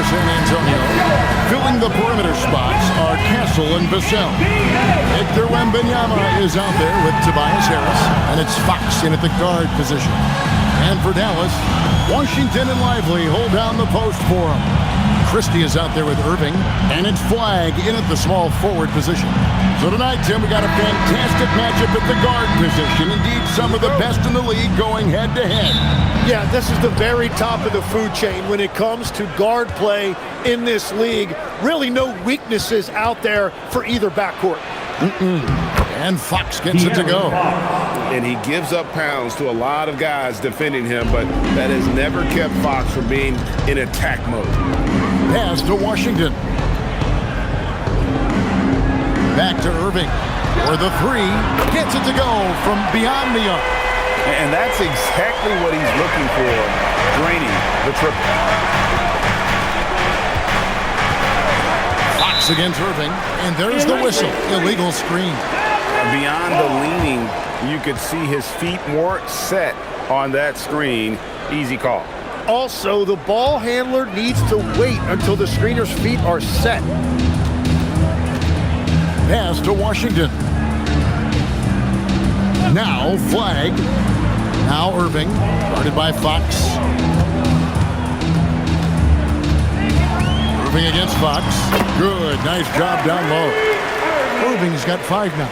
for San Antonio. Filling the perimeter spots are Castle and Vassell. Victor Wembanyama is out there with Tobias Harris, and it's Fox in at the guard position. And for Dallas, Washington and Lively hold down the post for him. Christie is out there with Irving, and it's Flagg in at the small forward position. So tonight, Tim, we got a fantastic matchup at the guard position. Indeed, some of the best in the league going head-to-head. Yeah, this is the very top of the food chain when it comes to guard play in this league. Really no weaknesses out there for either backcourt. And Fox gets it to go. And he gives up pounds to a lot of guys defending him, but that has never kept Fox from being in attack mode. Pass to Washington. Back to Irving. For the three. Gets it to go from beyond the arc. And that's exactly what he's looking for, draining the triple. Fox against Irving. And there's the whistle. Illegal screen. Beyond the leaning, you could see his feet weren't set on that screen. Easy call. Also, the ball handler needs to wait until the screener's feet are set. Pass to Washington. Now Flagg. Now Irving. Guarded by Fox. Irving against Fox. Good. Nice job down low. Irving's got 5 now.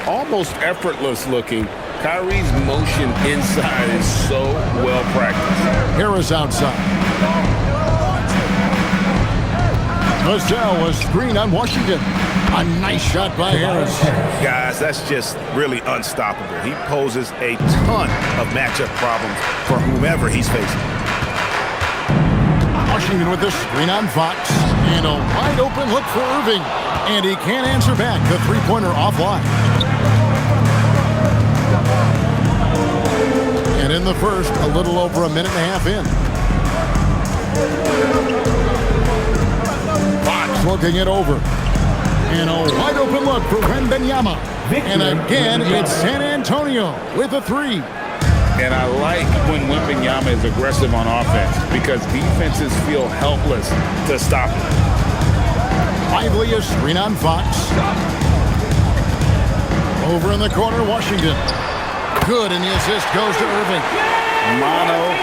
Almost effortless looking. Kyrie's motion inside is so well practiced. Harris outside. Vassell was screen on Washington. A nice shot by Harris. Guys, that's just really unstoppable. He poses a ton of matchup problems for whomever he's facing. Washington with the screen on Fox. And a wide open look for Irving. And he can't answer back. The three-pointer offline. And in the first, a little over a minute and a half in. Fox looking it over. And a wide open look for Wembanyama. And again, it's San Antonio with a three. And I like when Wembanyama is aggressive on offense because defenses feel helpless to stop him. Lively is screen on Fox. Over in the corner, Washington. Good, and the assist goes to Irving. Mano.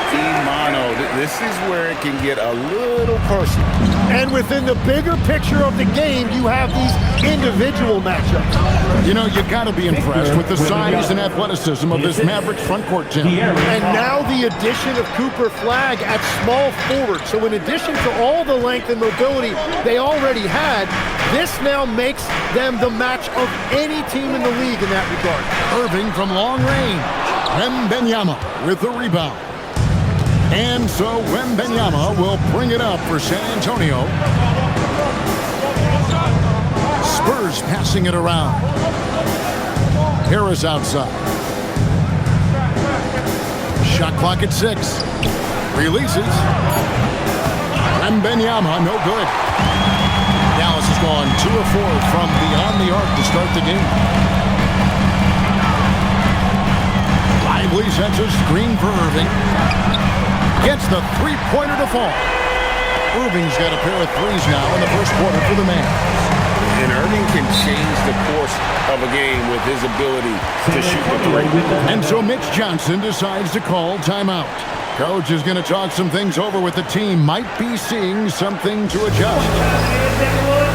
This is where it can get a little personal. And within the bigger picture of the game, you have these individual matchups. You know, you got to be impressed with the size and athleticism of this Mavericks front court team. And now the addition of Cooper Flagg at small forward. So in addition to all the length and mobility they already had, this now makes them the match of any team in the league in that regard. Irving from long range. Wembanyama with the rebound. And so Wembanyama will bring it up for San Antonio. Spurs passing it around. Harris outside. Shot clock at 6. Releases. Wembanyama, no good. Dallas has gone 2 of 4 from beyond the arc to start the game. Lively sets a screen for Irving. Gets the three-pointer to fall. Irving's got a pair of threes now in the first quarter for the Mavs. And Irving can change the course of a game with his ability to shoot the three. And so Mitch Johnson decides to call timeout. Coach is going to talk some things over with the team. Might be seeing something to adjust.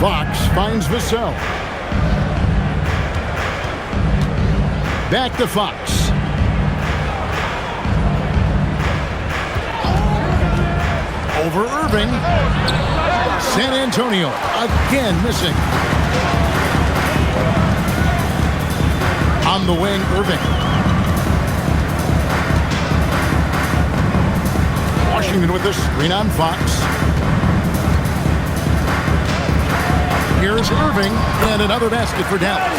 Fox finds Vassell. Back to Fox. Over Irving. San Antonio again missing. On the wing, Irving. Washington with the screen on Fox. is Irving, and another basket for Dallas.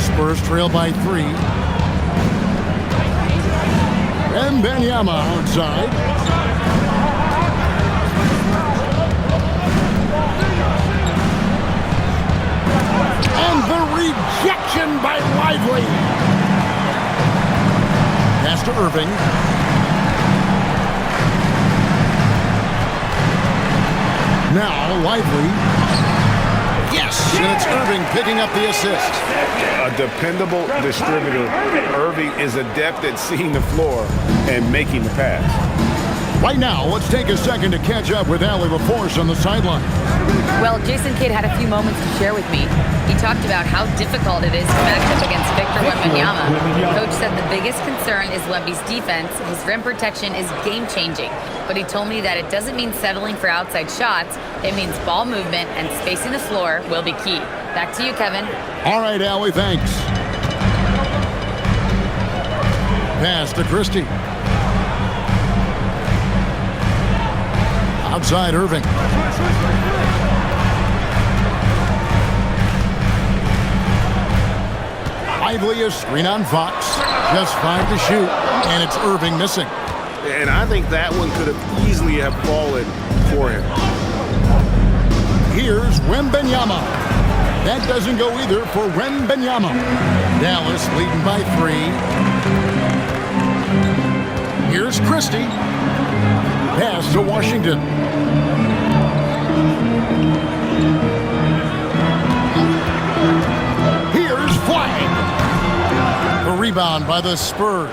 Spurs trail by 3. And Wembanyama outside. And the rejection by Lively. Pass to Irving. Now Lively. Yes, and it's Irving picking up the assist. A dependable distributor. Irving is adept at seeing the floor and making the pass. Right now, let's take a second to catch up with Allie LaForce on the sideline. Well, Jason Kidd had a few moments to share with me. He talked about how difficult it is to match up against Victor Wembanyama. Coach said the biggest concern is Wemby's defense. His rim protection is game-changing. But he told me that it doesn't mean settling for outside shots. It means ball movement and spacing the floor will be key. Back to you, Kevin. All right, Allie, thanks. Pass to Christie. Outside Irving. Lively a screen on Fox. Just 5 to shoot, and it's Irving missing. And I think that one could have easily have fallen for him. Here's Wembanyama. That doesn't go either for Wembanyama. Dallas leading by 3. Here's Christie. Pass to Washington. Here's Flag. A rebound by the Spurs.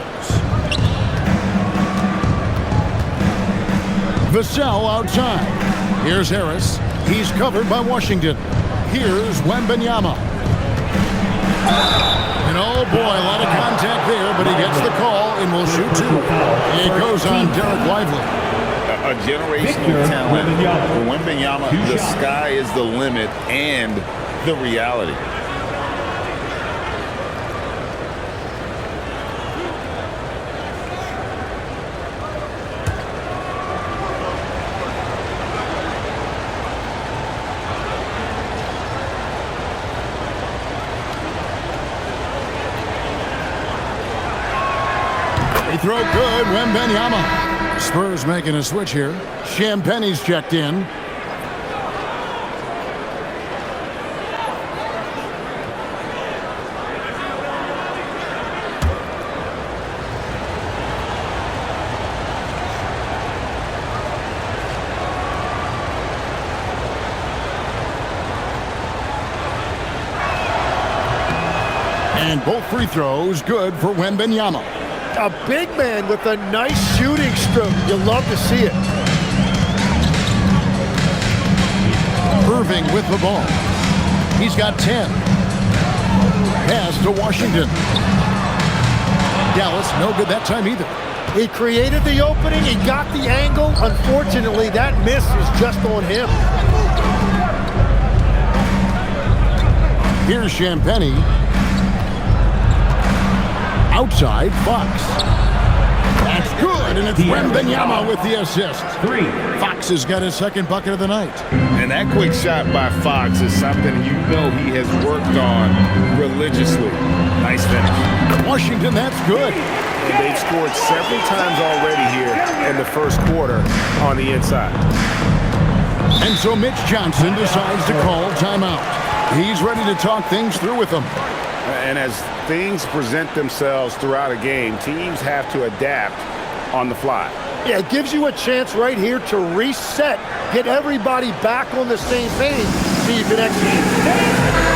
Vassell outside. Here's Harris. He's covered by Washington. Here's Wembanyama. And oh boy, a lot of contact there, but he gets the call and will shoot 2. It goes on Derek Lively. A generational talent. For Wembanyama, the sky is the limit and the reality. They throw good, Wembanyama. Spurs making a switch here. Champagne's checked in. And both free throws good for Wembanyama. A big man with a nice shooting stroke. You'll love to see it. Irving with the ball. He's got 10. Pass to Washington. Dallas, no good that time either. He created the opening. He got the angle. Unfortunately, that miss is just on him. Here's Champagne. Outside, Fox. That's good, and it's Wembanyama with the assist. 3. Fox has got his second bucket of the night. And that quick shot by Fox is something you know he has worked on religiously. Nice finish. Washington, that's good. And they've scored several times already here in the first quarter on the inside. And so Mitch Johnson decides to call timeout. He's ready to talk things through with them. And as things present themselves throughout a game, teams have to adapt on the fly. Yeah, it gives you a chance right here to reset, get everybody back on the same page, see if you can execute.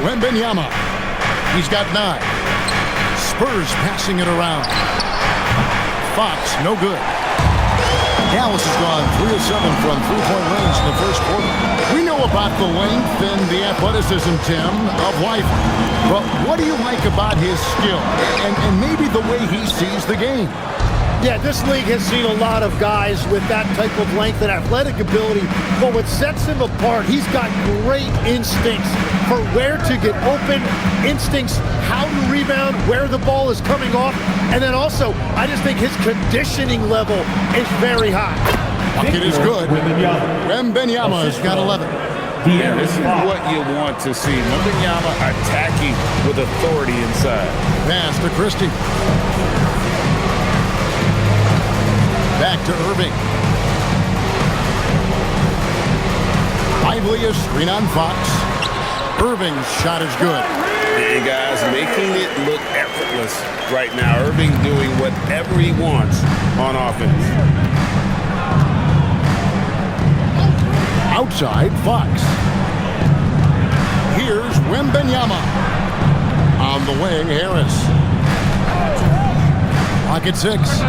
Wembanyama. He's got 9. Spurs passing it around. Fox, no good. Dallas has gone 3 of 7 from three-point range in the first quarter. We know about the length and the athleticism, Tim, of White. But what do you like about his skill and maybe the way he sees the game? Yeah, this league has seen a lot of guys with that type of length and athletic ability, but what sets him apart, he's got great instincts for where to get open, instincts how to rebound, where the ball is coming off, and then also, I just think his conditioning level is very high. Bucket is good. Wembanyama has got 11. Yeah, this is what you want to see. Wembanyama attacking with authority inside. Pass to Christie. Back to Irving. Lively a screen on Fox. Irving's shot is good. And guys, making it look effortless right now. Irving doing whatever he wants on offense. Outside, Fox. Here's Wembanyama. On the wing, Harris. Pocket 6.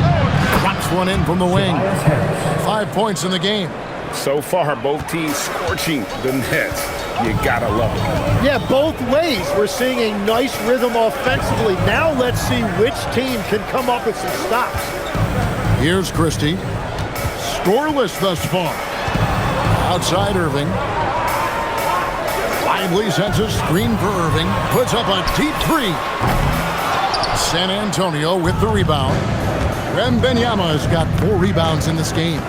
Drops one in from the wing. 5 points in the game. So far, both teams scorching the nets. You gotta love it. Yeah, both ways. We're seeing a nice rhythm offensively. Now let's see which team can come up with some stops. Here's Christie. Scoreless thus far. Outside Irving. Lively sends a screen for Irving. Puts up a deep three. San Antonio with the rebound. Wembanyama has got 4 rebounds in this game.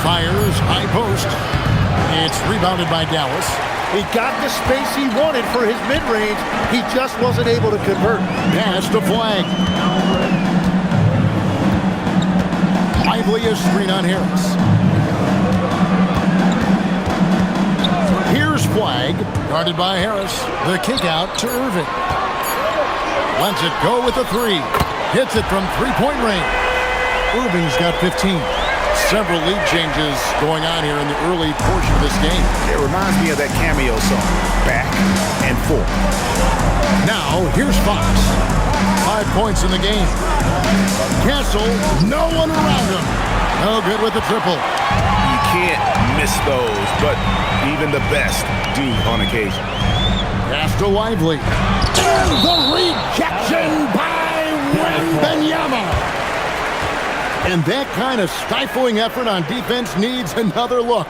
Fires high post. It's rebounded by Dallas. He got the space he wanted for his mid-range. He just wasn't able to convert. Pass to Flag. Lively a screen on Harris. Here's Flag, guarded by Harris. The kick out to Irving. Lets it go with a 3. Hits it from three-point range. Irving's got 15. Several lead changes going on here in the early portion of this game. It reminds me of that cameo song, Back and Forth. Now, here's Fox. 5 points in the game. Castle, no one around him. No good with the triple. You can't miss those, but even the best do on occasion. Pass to Lively. And the rejection by Wembanyama. And that kind of stifling effort on defense needs another look.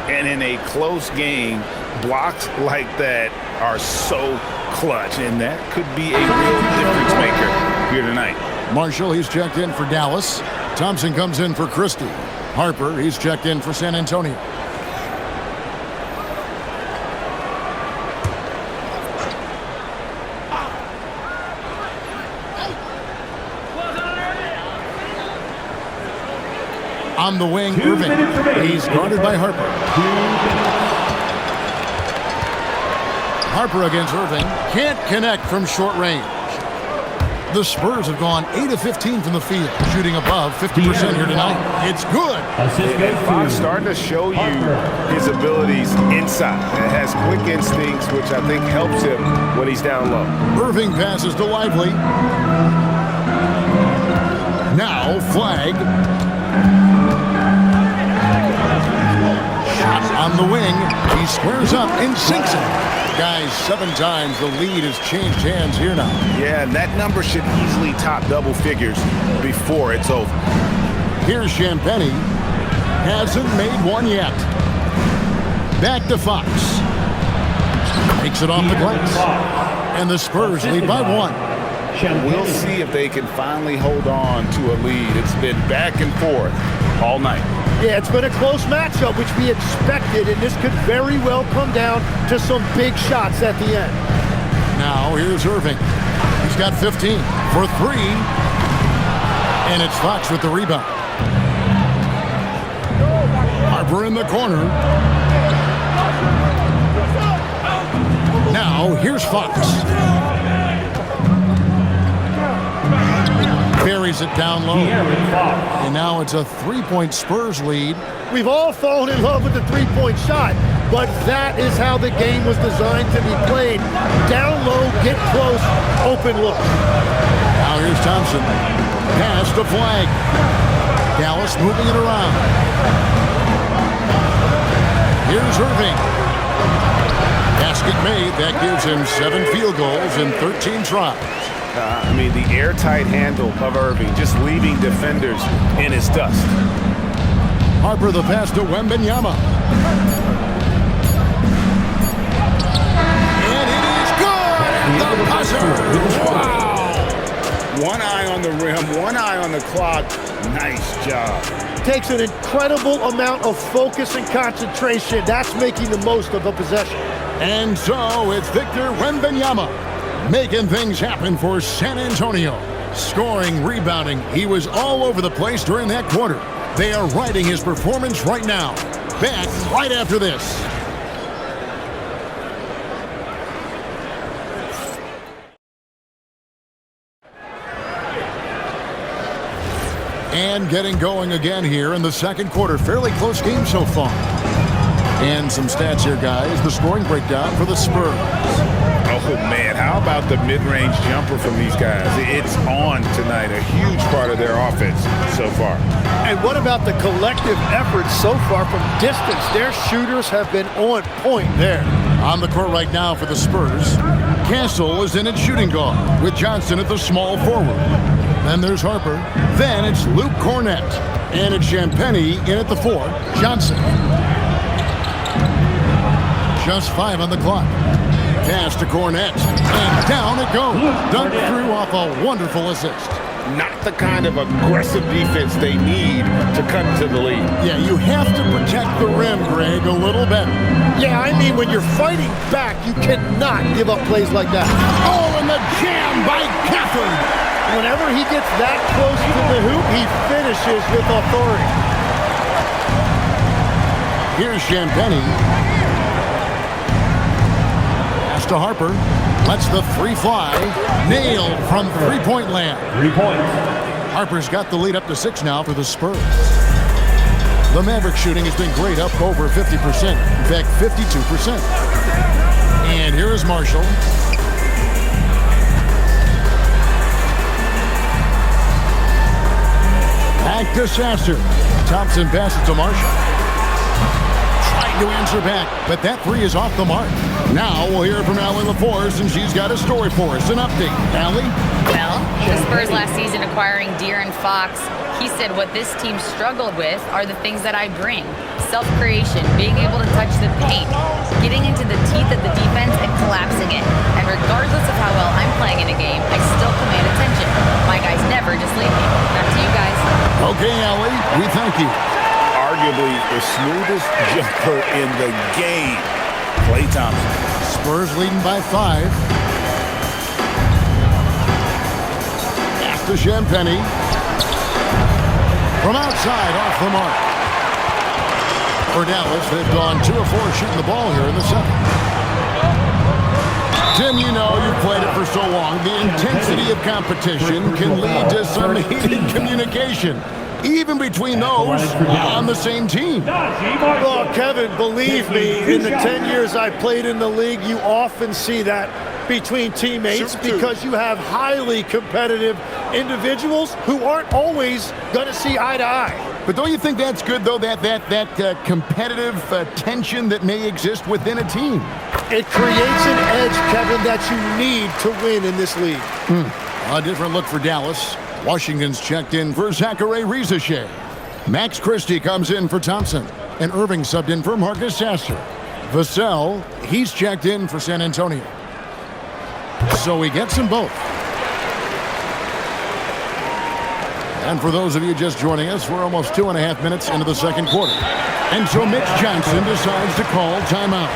And in a close game, blocks like that are so clutch, and that could be a real difference maker here tonight. Marshall, he's checked in for Dallas. Thompson comes in for Christie. Harper, he's checked in for San Antonio. On the wing, Irving. He's guarded by Harper. Harper against Irving. Can't connect from short range. The Spurs have gone 8 of 15 from the field, shooting above 50% here tonight. It's good. And Fox starting to show you his abilities inside. It has quick instincts, which I think helps him when he's down low. Irving passes to Lively. Now, Flag. Shot on the wing. He squares up and sinks it. Guys, 7 times the lead has changed hands here now. Yeah, and that number should easily top double figures before it's over. Here's Champagny. Hasn't made one yet. Back to Fox. Takes it off the glass. And the Spurs lead by 1. We'll see if they can finally hold on to a lead. It's been back and forth all night. Yeah, it's been a close matchup, which we expected, and this could very well come down to some big shots at the end. Now, here's Irving. He's got 15 for 3. And it's Fox with the rebound. Harper in the corner. Now, here's Fox. Buries it down low. And now it's a 3-point Spurs lead. We've all fallen in love with the three-point shot, but that is how the game was designed to be played. Down low, get close, open look. Now here's Thompson. Pass to Flag. Dallas moving it around. Here's Irving. Basket made. That gives him 7 field goals in 13 tries. I mean, the airtight handle of Irving, just leaving defenders in his dust. Harper the pass to Wembanyama. And it is good! The buzzer! Wow! One eye on the rim, one eye on the clock. Nice job. Takes an incredible amount of focus and concentration. That's making the most of a possession. And so it's Victor Wembanyama making things happen for San Antonio. Scoring, rebounding, he was all over the place during that quarter. They are riding his performance right now. Back right after this. And getting going again here in the second quarter. Fairly close game so far. And some stats here, guys. The scoring breakdown for the Spurs. Oh, man, how about the mid-range jumper from these guys? It's on tonight, a huge part of their offense so far. And what about the collective effort so far from distance? Their shooters have been on point there. On the court right now for the Spurs, Castle is in at shooting guard with Johnson at the small forward. Then there's Harper. Then it's Luke Cornett. And it's Champagnie in at the 4, Johnson. Just 5 on the clock. Pass to Cornett. And down it goes. Dunked through off a wonderful assist. Not the kind of aggressive defense they need to cut to the lead. Yeah, you have to protect the rim, Greg, a little better. Yeah, I mean, when you're fighting back, you cannot give up plays like that. Oh, and the jam by Cafford. Whenever he gets that close to the hoop, he finishes with authority. Here's Champagnie. Pass to Harper. Lets the 3 fly. Nailed from three-point land. 3 points. Harper's got the lead up to 6 now for the Spurs. The Mavericks shooting has been great, up over 50%. In fact, 52%. And here is Marshall. Back to Sasser. Thompson passes to Marshall. Trying to answer back, but that 3 is off the mark. Now we'll hear from Allie LaForce, and she's got a story for us. An update. Allie? Well, the Spurs last season acquiring De'Aaron Fox, he said what this team struggled with are the things that I bring. Self-creation, being able to touch the paint, getting into the teeth of the defense and collapsing it. And regardless of how well I'm playing in a game, I still command attention. My guys never just leave me. Back to you guys. Okay, Allie, we thank you. Arguably the smoothest jumper in the game. Klay Thompson. Spurs leading by 5. Pass to Champagnie. From outside, off the mark. For Dallas, they've gone 2 of 4 shooting the ball here in the second. Tim, you know, you've played it for so long. The intensity of competition can lead to some heated communication, even between those on the same team. Well, Kevin, believe me, in the 10 years I played in the league, you often see that between teammates because you have highly competitive individuals who aren't always going to see eye to eye. But don't you think that's good, though, that competitive tension that may exist within a team? It creates an edge, Kevin, that you need to win in this league. A different look for Dallas. Washington's checked in for Zachary Rizachet. Max Christie comes in for Thompson. And Irving subbed in for Marcus Sasser. Vassell, he's checked in for San Antonio. So he gets them both. And for those of you just joining us, we're almost 2.5 minutes into the second quarter. And so Mitch Johnson decides to call timeout.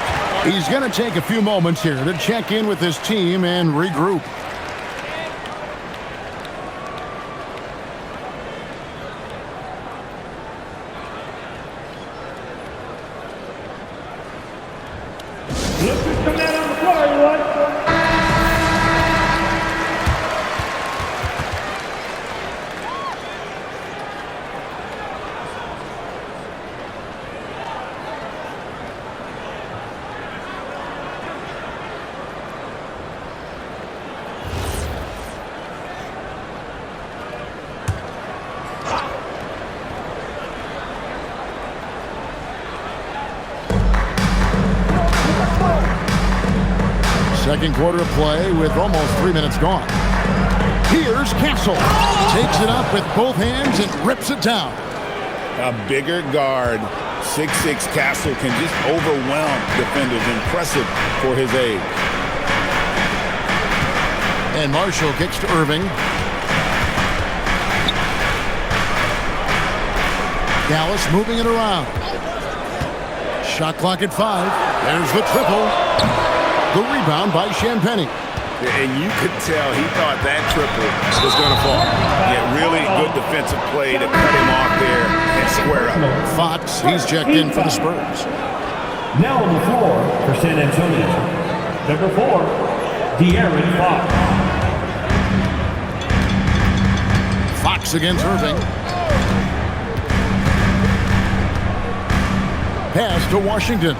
He's going to take a few moments here to check in with his team and regroup. Come down on the floor, everyone. Second quarter of play with almost 3 minutes gone. Here's Castle. Takes it up with both hands and rips it down. A bigger guard, 6'6" Castle, can just overwhelm defenders. Impressive for his age. And Marshall kicks to Irving. Dallas moving it around. Shot clock at 5. There's the triple. The rebound by Champagnie. And you could tell he thought that triple was going to fall. Yeah, really good defensive play to cut him off there and square up. Fox, he's checked in for the Spurs. Now on the floor for San Antonio, number 4, De'Aaron Fox. Fox against Irving. Pass to Washington.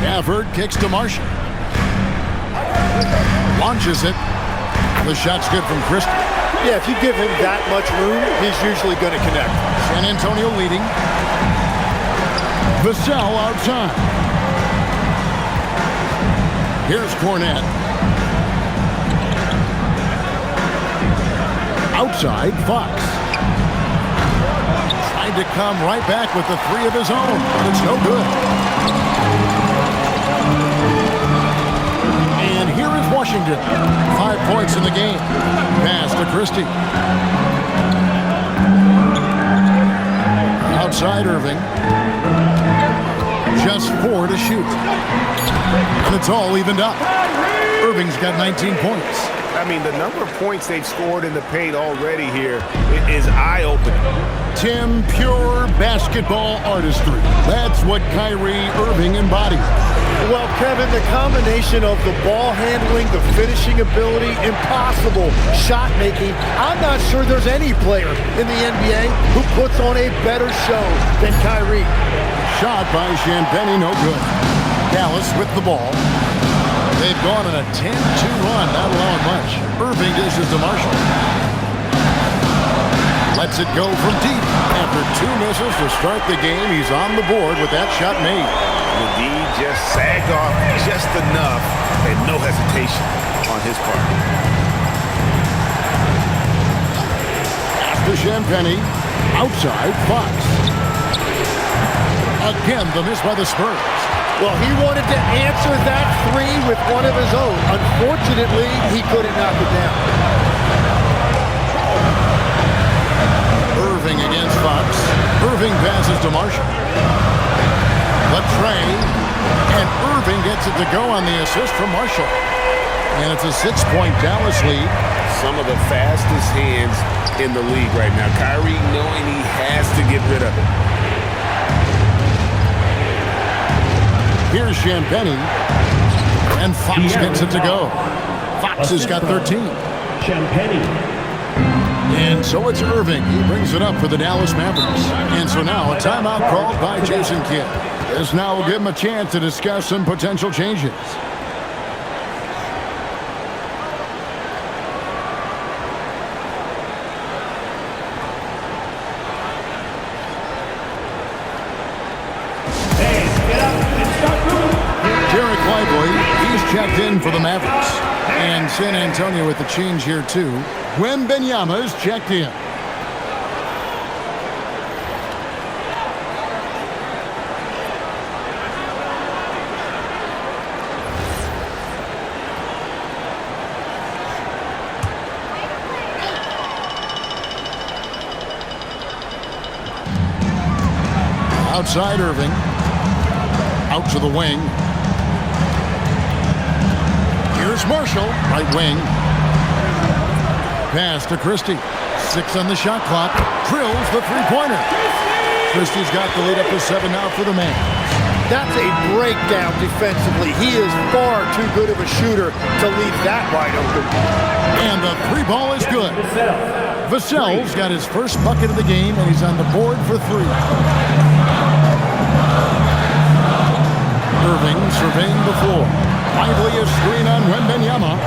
Gafford kicks to Marshall. Launches it. The shot's good from Christie. Yeah, if you give him that much room, he's usually going to connect. San Antonio leading. Vassell outside. Here's Cornette. Outside, Fox. Tried to come right back with the 3 of his own, but it's no good. And here is Washington. 5 points in the game. Pass to Christie. Outside Irving. Just 4 to shoot. And it's all evened up. Irving's got 19 points. I mean, the number of points they've scored in the paint already here is eye-opening. Tim, pure basketball artistry. That's what Kyrie Irving embodies. Well, Kevin, the combination of the ball handling, the finishing ability, impossible shot making. I'm not sure there's any player in the NBA who puts on a better show than Kyrie. Shot by Champagnie, no good. Dallas with the ball. They've gone on a 10-2 run, not allowing much. Irving dishes to Marshall. Lets it go from deep. After 2 misses to start the game, he's on the board with that shot made. McGee just sagged off just enough and no hesitation on his part. After Champagnie, outside Fox. Again, the miss by the Spurs. Well, he wanted to answer that 3 with one of his own. Unfortunately, he couldn't knock it down. Irving against Fox. Irving passes to Marshall. Latrey. And Irving gets it to go on the assist from Marshall. And it's a 6-point Dallas lead. Some of the fastest hands in the league right now. Kyrie knowing he has to get rid of it. Here's Champagnie. And Fox gets it to go. Fox has got 13. Champagnie. And so it's Irving. He brings it up for the Dallas Mavericks. And so now a timeout called by Jason Kidd. This now will give him a chance to discuss some potential changes. He's checked in for the Mavericks. And San Antonio with the change here too. Wembanyama's checked in. Outside Irving. Out to the wing. Here's Marshall, right wing. Pass to Christie. 6 on the shot clock. Drills the 3-pointer. Christie's got the lead up to 7 now for the man. That's a breakdown defensively. He is far too good of a shooter to leave that wide open. And the 3 ball is good. Vassell's got his first bucket of the game, and he's on the board for 3. Irving surveying the floor. Lively a screen on Wembanyama.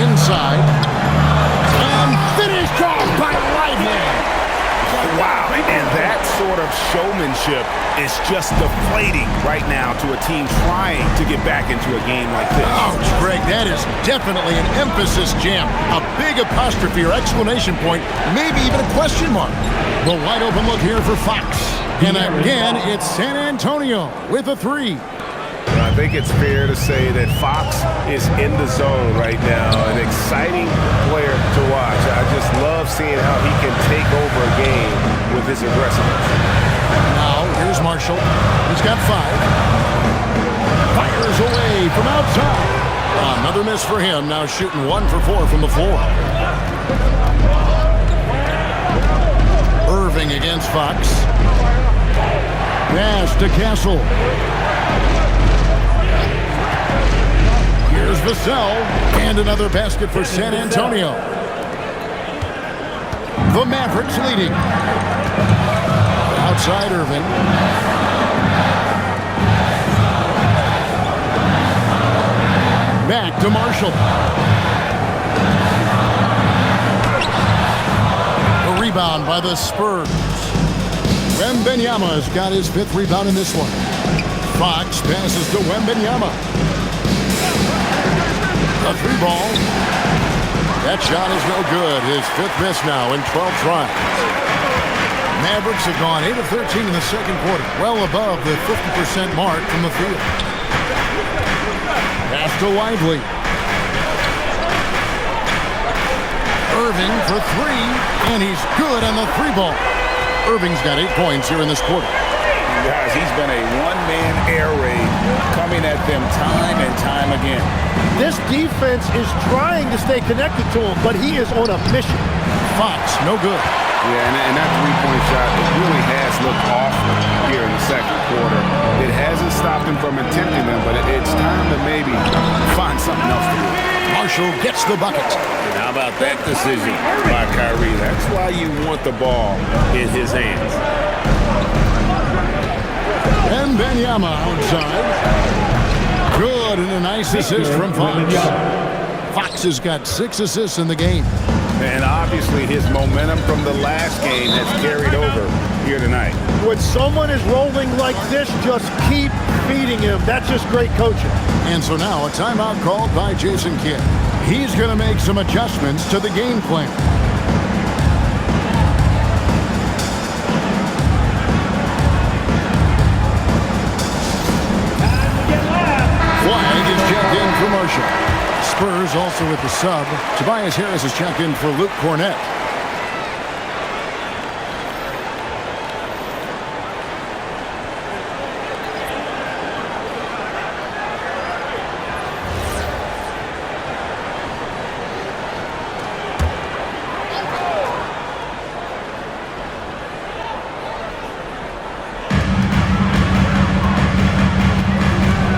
Inside. And finished off by Lively. Wow, and that sort of of showmanship is just deflating right now to a team trying to get back into a game like this. Ouch, Greg, that is definitely an emphasis jam. A big apostrophe or exclamation point, maybe even a question mark. The wide open look here for Fox. And again, it's San Antonio with a three. I think it's fair to say that Fox is in the zone right now. An exciting player to watch. I just love seeing how he can take over a game with his aggressiveness. Now, here's Marshall. He's got 5. Fires away from outside. Another miss for him. Now shooting 1 for 4 from the floor. Irving against Fox. Pass to Castle. Here's Vassell, and another basket for San Antonio. The Mavericks leading. Outside Irving. Back to Marshall. A rebound by the Spurs. Wembanyama's got his 5th rebound in this one. Fox passes to Wembanyama. A 3-ball. That shot is no good. His 5th miss now in 12 tries. Mavericks have gone 8 of 13 in the second quarter, well above the 50% mark from the field. Pass to Lively. Irving for 3, and he's good on the 3-ball. Irving's got 8 points here in this quarter. Guys, he's been a one-man air raid coming at them time and time again. This defense is trying to stay connected to him, but he is on a mission. Fox, no good. Yeah, and that three-point shot really has looked awful here in the second quarter. It hasn't stopped him from attempting them, but it's time to maybe find something else to do. Marshall gets the bucket. And how about that decision by Kyrie? That's why you want the ball in his hands. And Wembanyama outside. Good, and a nice assist from Fox. Fox has got 6 assists in the game. And obviously his momentum from the last game has carried over here tonight. When someone is rolling like this, just keep feeding him. That's just great coaching. And so now a timeout called by Jason Kidd. He's going to make some adjustments to the game plan. Flag is checked in for Marshall. Spurs also with the sub. Tobias Harris is checked in for Luke Cornett.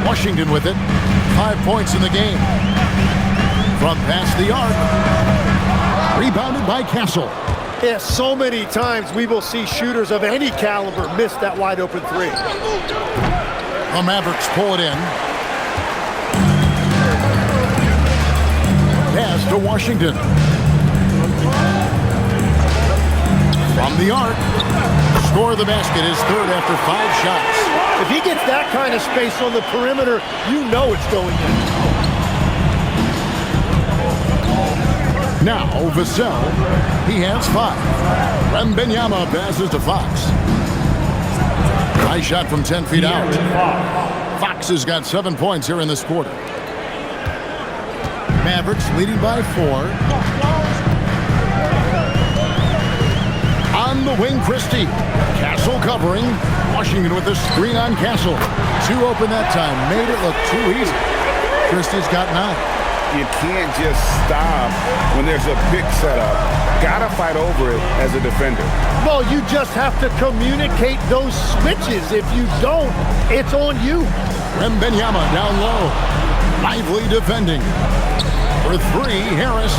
Washington with it. 5 points in the game. From past the arc. Rebounded by Castle. Yeah, so many times we will see shooters of any caliber miss that wide open 3. The Mavericks pull it in. Pass to Washington. From the arc. Score the basket, his 3rd after 5 shots. If he gets that kind of space on the perimeter, you know it's going in. Now, Vassell, he has 5. Wembanyama passes to Fox. High shot from 10 feet out. Fox has got 7 points here in this quarter. Mavericks leading by 4. On the wing, Christie. Castle covering. Washington with a screen on Castle. 2 open that time. Made it look too easy. Christie's got 9. You can't just stop when there's a pick set up. Gotta fight over it as a defender. Well, you just have to communicate those switches. If you don't, it's on you. Wembanyama down low. Lively defending. For 3, Harris.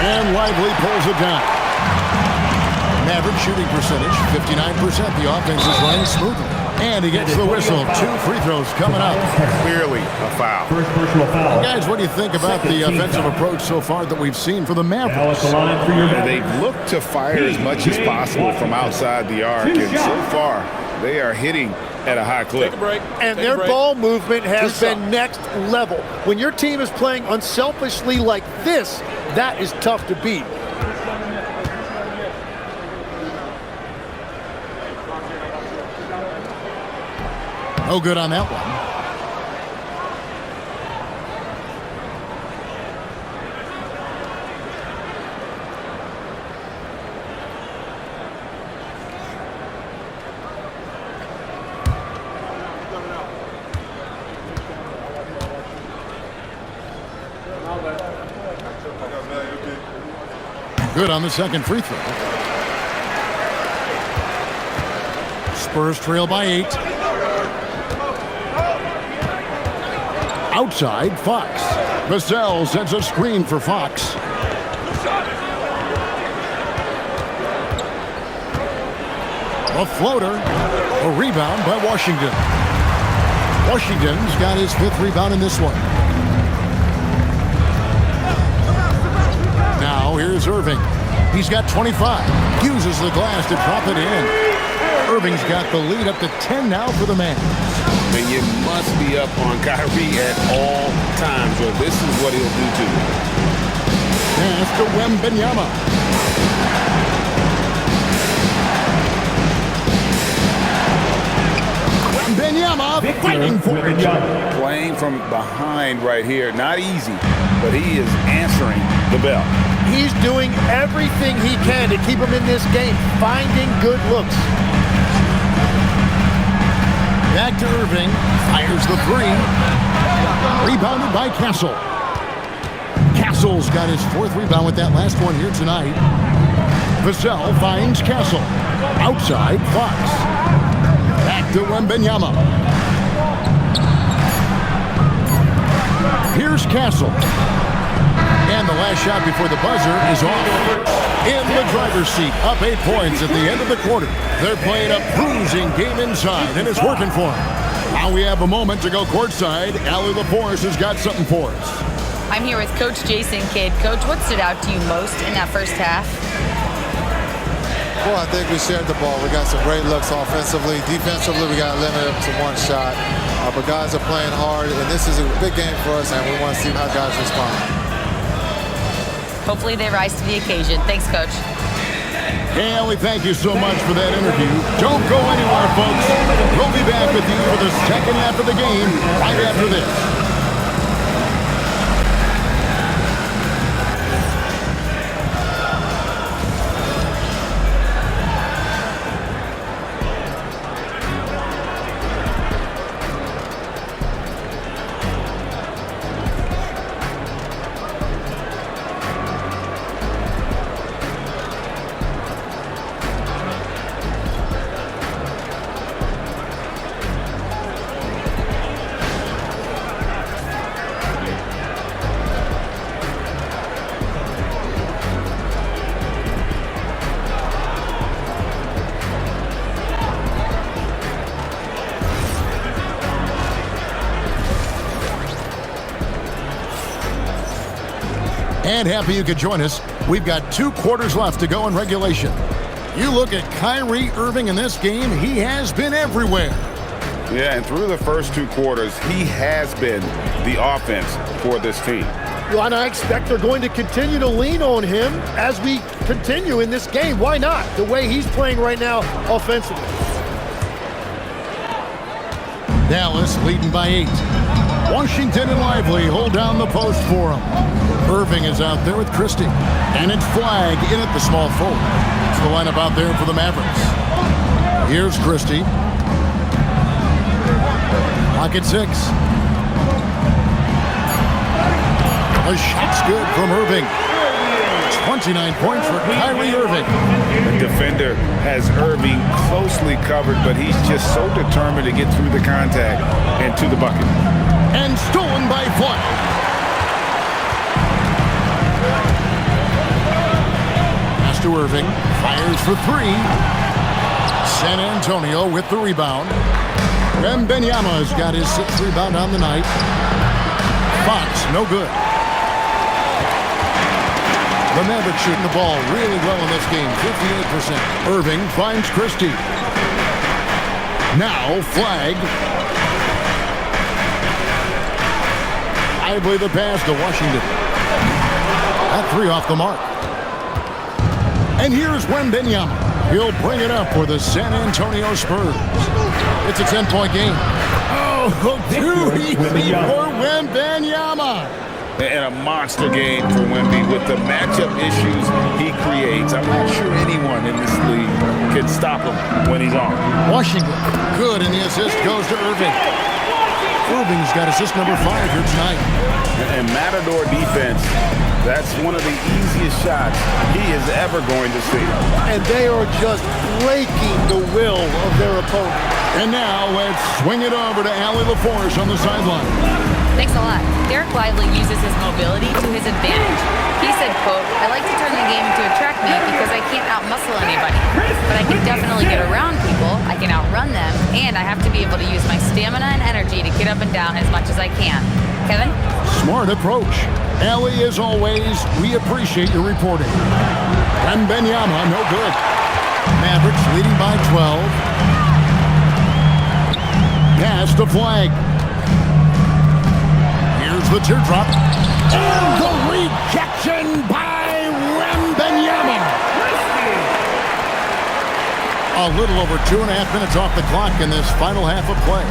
And Lively pulls it down. Maverick shooting percentage, 59%. The offense is running smoothly. And he gets the whistle. 2 free throws coming up. Clearly a foul. First personal foul. Guys, what do you think about the offensive approach so far that we've seen for the Mavericks? The line for your They've looked to fire as much as possible from outside the arc, and so far they are hitting at a high clip. And their ball movement has been next level. When your team is playing unselfishly like this, that is tough to beat. No good on that one. Good on the second free throw. Spurs trail by 8. Outside, Fox. Vassell sends a screen for Fox. A floater. A rebound by Washington. Washington's got his 5th rebound in this one. Now here's Irving. He's got 25. Uses the glass to drop it in. Irving's got the lead up to 10 now for the man. And you must be up on Kyrie at all times, or this is what he'll do to you. Pass to Wembanyama. Wembanyama fighting for it. Playing from behind right here. Not easy, but he is answering the bell. He's doing everything he can to keep him in this game, finding good looks. Back to Irving. Fires the 3. Rebounded by Castle. Castle's got his 4th rebound with that last one here tonight. Vassell finds Castle. Outside, Fox. Back to Wembanyama. Here's Castle. And the last shot before the buzzer is off. In the driver's seat, up 8 points at the end of the quarter. They're playing a bruising game inside, and it's working for them. Now we have a moment to go courtside. Allie LaForce has got something for us. I'm here with Coach Jason Kidd. Coach, what stood out to you most in that first half? Well, I think we shared the ball. We got some great looks offensively. Defensively, we got limited to 1 shot. But guys are playing hard, and this is a big game for us, and we want to see how guys respond. Hopefully they rise to the occasion. Thanks, Coach. Hey, Allie, thank you so much for that interview. Don't go anywhere, folks. We'll be back with you for the second half of the game right after this. And happy you could join us. We've got 2 quarters left to go in regulation. You look at Kyrie Irving in this game, he has been everywhere. Yeah, and through the first 2 quarters, he has been the offense for this team. Well, and I expect they're going to continue to lean on him as we continue in this game. Why not? The way he's playing right now offensively. Dallas leading by 8. Washington and Lively hold down the post for him. Irving is out there with Christie. And it's Flag in at the small forward. It's the lineup out there for the Mavericks. Here's Christie. Clock at 6. The shot's good from Irving. 29 points for Kyrie Irving. The defender has Irving closely covered, but he's just so determined to get through the contact and to the bucket. And stolen by Flag. To Irving, fires for 3. San Antonio with the rebound. Wembanyama's got his 6th rebound on the night. Fox, no good. The Mavericks shooting the ball really well in this game, 58%. Irving finds Christie. Now, Flag. I believe the pass to Washington. That 3 off the mark. And here's Wembanyama. He'll bring it up for the San Antonio Spurs. It's a 10-point game. Oh, too easy for Wembanyama. And a monster game for Wemby with the matchup issues he creates. I'm not sure anyone in this league can stop him when he's on. Washington, good, and the assist goes to Irving. Irving's got assist number 5 here tonight. And Matador defense, that's one of the easiest shots he is ever going to see. And they are just breaking the will of their opponent. And now let's swing it over to Allie LaForce on the sideline. Thanks a lot. Derek Lively uses his mobility to his advantage. He said, quote, "I like to turn the game into a track meet because I can't out-muscle anybody. But I can definitely get around people, I can outrun them, and I have to be able to use my stamina and energy to get up and down as much as I can." Kevin? Smart approach. Allie, as always, we appreciate your reporting. Wembanyama, no good. Mavericks leading by 12. Pass to Flag. Here's the teardrop. And the rejection by Wembanyama. A little over 2.5 minutes off the clock in this final half of play.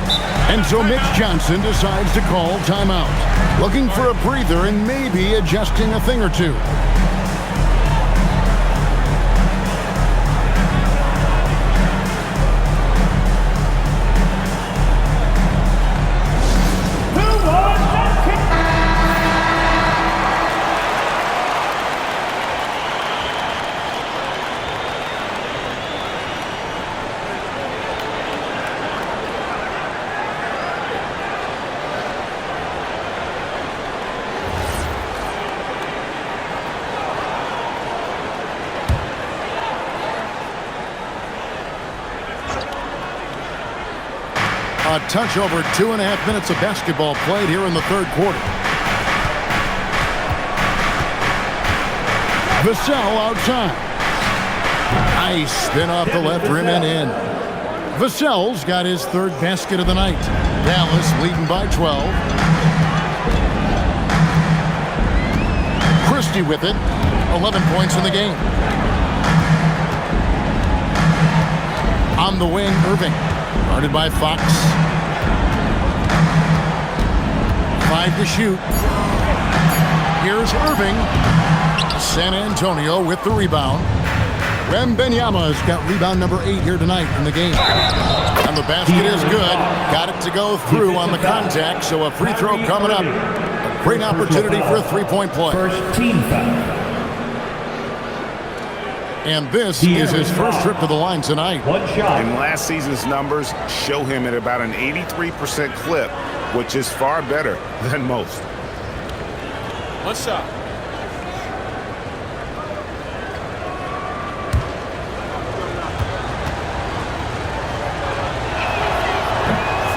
And so Mitch Johnson decides to call timeout. Looking for a breather and maybe adjusting a thing or two. A touch over 2.5 minutes of basketball played here in the third quarter. Vassell outside. Nice spin off the left rim and in. Vassell's got his 3rd basket of the night. Dallas leading by 12. Christie with it. 11 points in the game. On the wing, Irving. Guarded by Fox. 5 to shoot. Here's Irving. San Antonio with the rebound. Wembanyama's got rebound number 8 here tonight in the game. And the basket is good. Got it to go through on the contact, so a free throw coming up. A great opportunity for a 3-point play. First team foul. And this is his first trip to the line tonight. One shot. And last season's numbers show him at about an 83% clip, which is far better than most. One shot.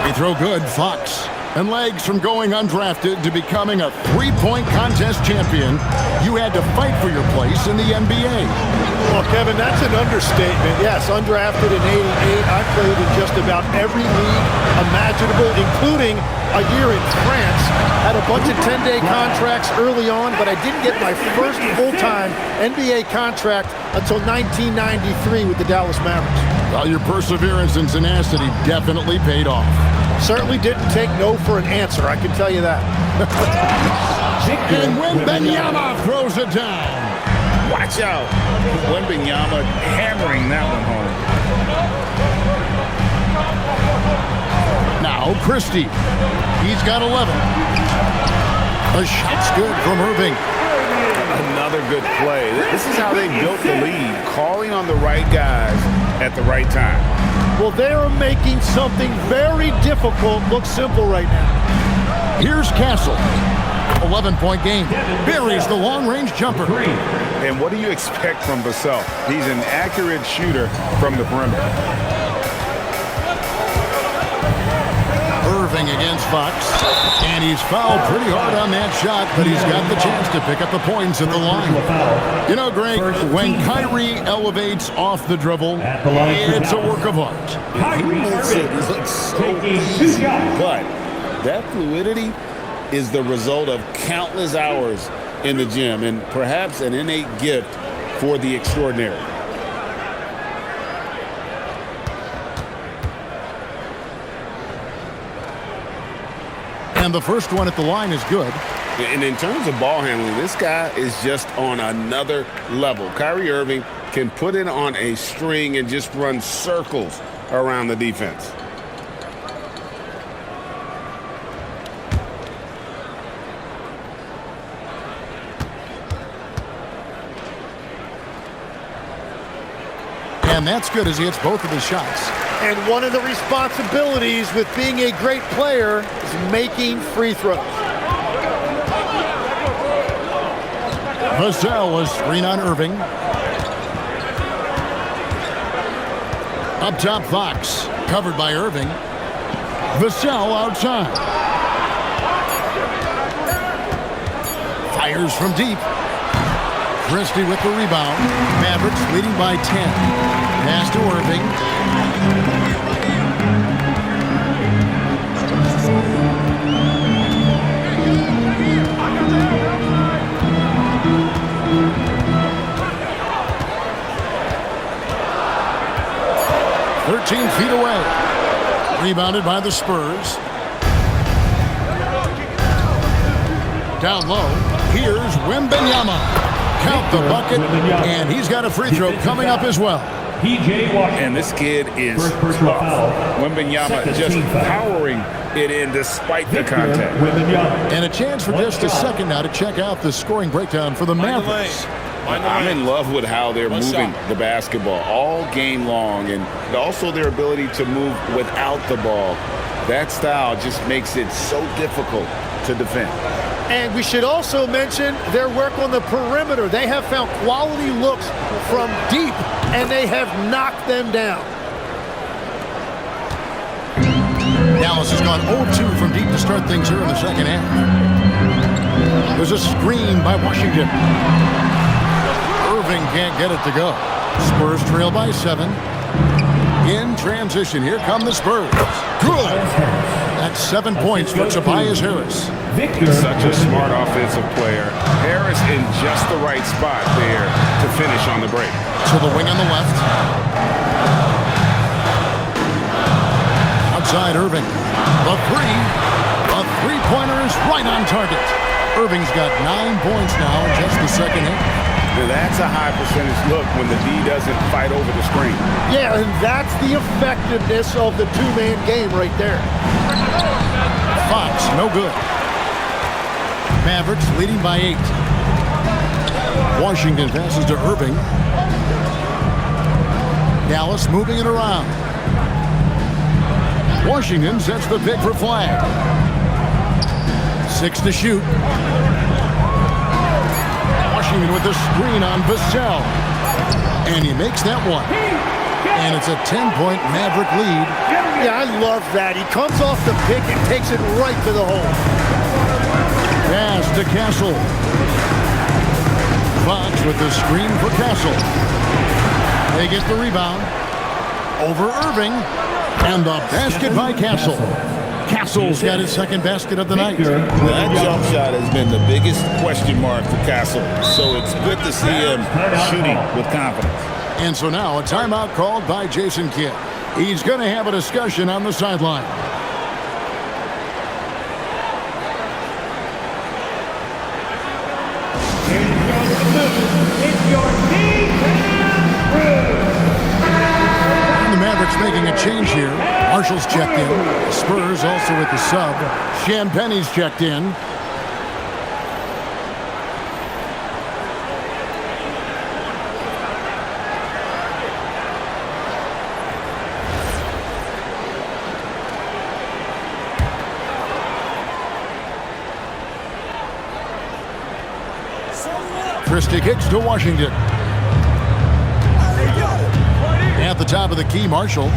Free throw good, Fox. And legs from going undrafted to becoming a 3-point contest champion, you had to fight for your place in the NBA. Well, Kevin, that's an understatement. Yes, undrafted in 88. I played in just about every league imaginable, including a year in France. Had a bunch of 10-day contracts early on, but I didn't get my first full-time NBA contract until 1993 with the Dallas Mavericks. Well, your perseverance and tenacity definitely paid off. Certainly didn't take no for an answer, I can tell you that. And Wembanyama throws it down. Watch out. Wembanyama hammering that one home. Now Christie. He's got 11. The shot's good from Irving. Another good play. This is how they built the lead, calling on the right guys at the right time. Well, they are making something very difficult look simple right now. Here's Castle. 11-point game. Buries the long-range jumper. And what do you expect from Vassell? He's an accurate shooter from the perimeter. against Fox. And he's fouled pretty hard on that shot, but he's got the chance to pick up the points at the line. You know, Greg, when Kyrie elevates off the dribble, it's a work of art. He makes it look so easy, but that fluidity is the result of countless hours in the gym and perhaps an innate gift for the extraordinary. And the first one at the line is good. And in terms of ball handling, this guy is just on another level. Kyrie Irving can put it on a string and just run circles around the defense. And that's good as he hits both of his shots. And one of the responsibilities with being a great player is making free throws. Vassell is screen on Irving. Up top, Fox. Covered by Irving. Vassell outside. Fires from deep. Christie with the rebound. Mavericks leading by 10. Pass to Irving. 13 feet away. Rebounded by the Spurs. Down low. Here's Wembanyama. Count the bucket, and he's got a free throw coming up as well. And this kid is tough. Wembanyama just powering it in despite the contact. And a chance for just a second now to check out the scoring breakdown for the Mavericks. I'm in love with how they're moving the basketball all game long, and also their ability to move without the ball. That style just makes it so difficult to defend. And we should also mention their work on the perimeter. They have found quality looks from deep, and they have knocked them down. Dallas has gone 0-2 from deep to start things here in the second half. There's a screen by Washington. Irving can't get it to go. Spurs trail by 7. In transition, here come the Spurs. Good. That's 7 points for Tobias Harris. Such a smart offensive player. Harris in just the right spot there to finish on the break. To the wing on the left. Outside Irving. The three-pointer is right on target. Irving's got 9 points now in just the second half. That's a high percentage look when the D doesn't fight over the screen. Yeah, and that's the effectiveness of the two-man game right there. Fox, no good. Mavericks leading by 8. Washington passes to Irving. Dallas moving it around. Washington sets the pick for flag. 6 to shoot. Washington with the screen on Vassell. And he makes that one. And it's a 10-point Maverick lead. Yeah, I love that. He comes off the pick and takes it right to the hole. Pass to Castle. Fox with the screen for Castle. They get the rebound. Over Irving. And the basket by Castle. Castle's got his second basket of the night. That jump shot has been the biggest question mark for Castle. So it's good to see him shooting with confidence. And so now a timeout called by Jason Kidd. He's going to have a discussion on the sideline. And the Mavericks making a change here. Marshall's checked in. The Spurs also with the sub. Champagne's checked in. Christie kicks to Washington. At the top of the key, Marshall.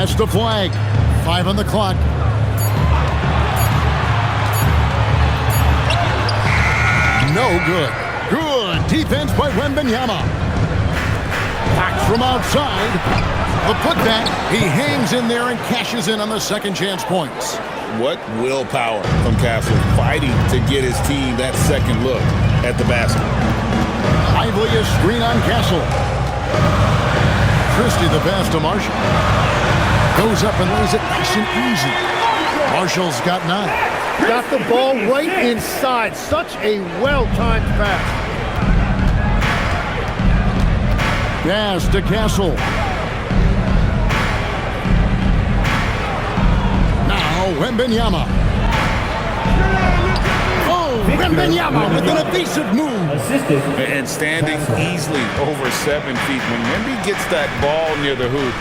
Pass to Flag. 5 on the clock. No good. Good defense by Wembanyama. Fox from outside. The putback. He hangs in there and cashes in on the second chance points. What willpower from Castle, fighting to get his team that second look at the basket. Lively a screen on Castle. Christie the pass to Marshall. Goes up and lays it nice and easy. Marshall's got 9. Got the ball right inside. Such a well-timed pass. Pass to Castle. Now Wembanyama. Oh, Wembanyama with an evasive move. And standing easily over 7 feet. When Wemby gets that ball near the hoop,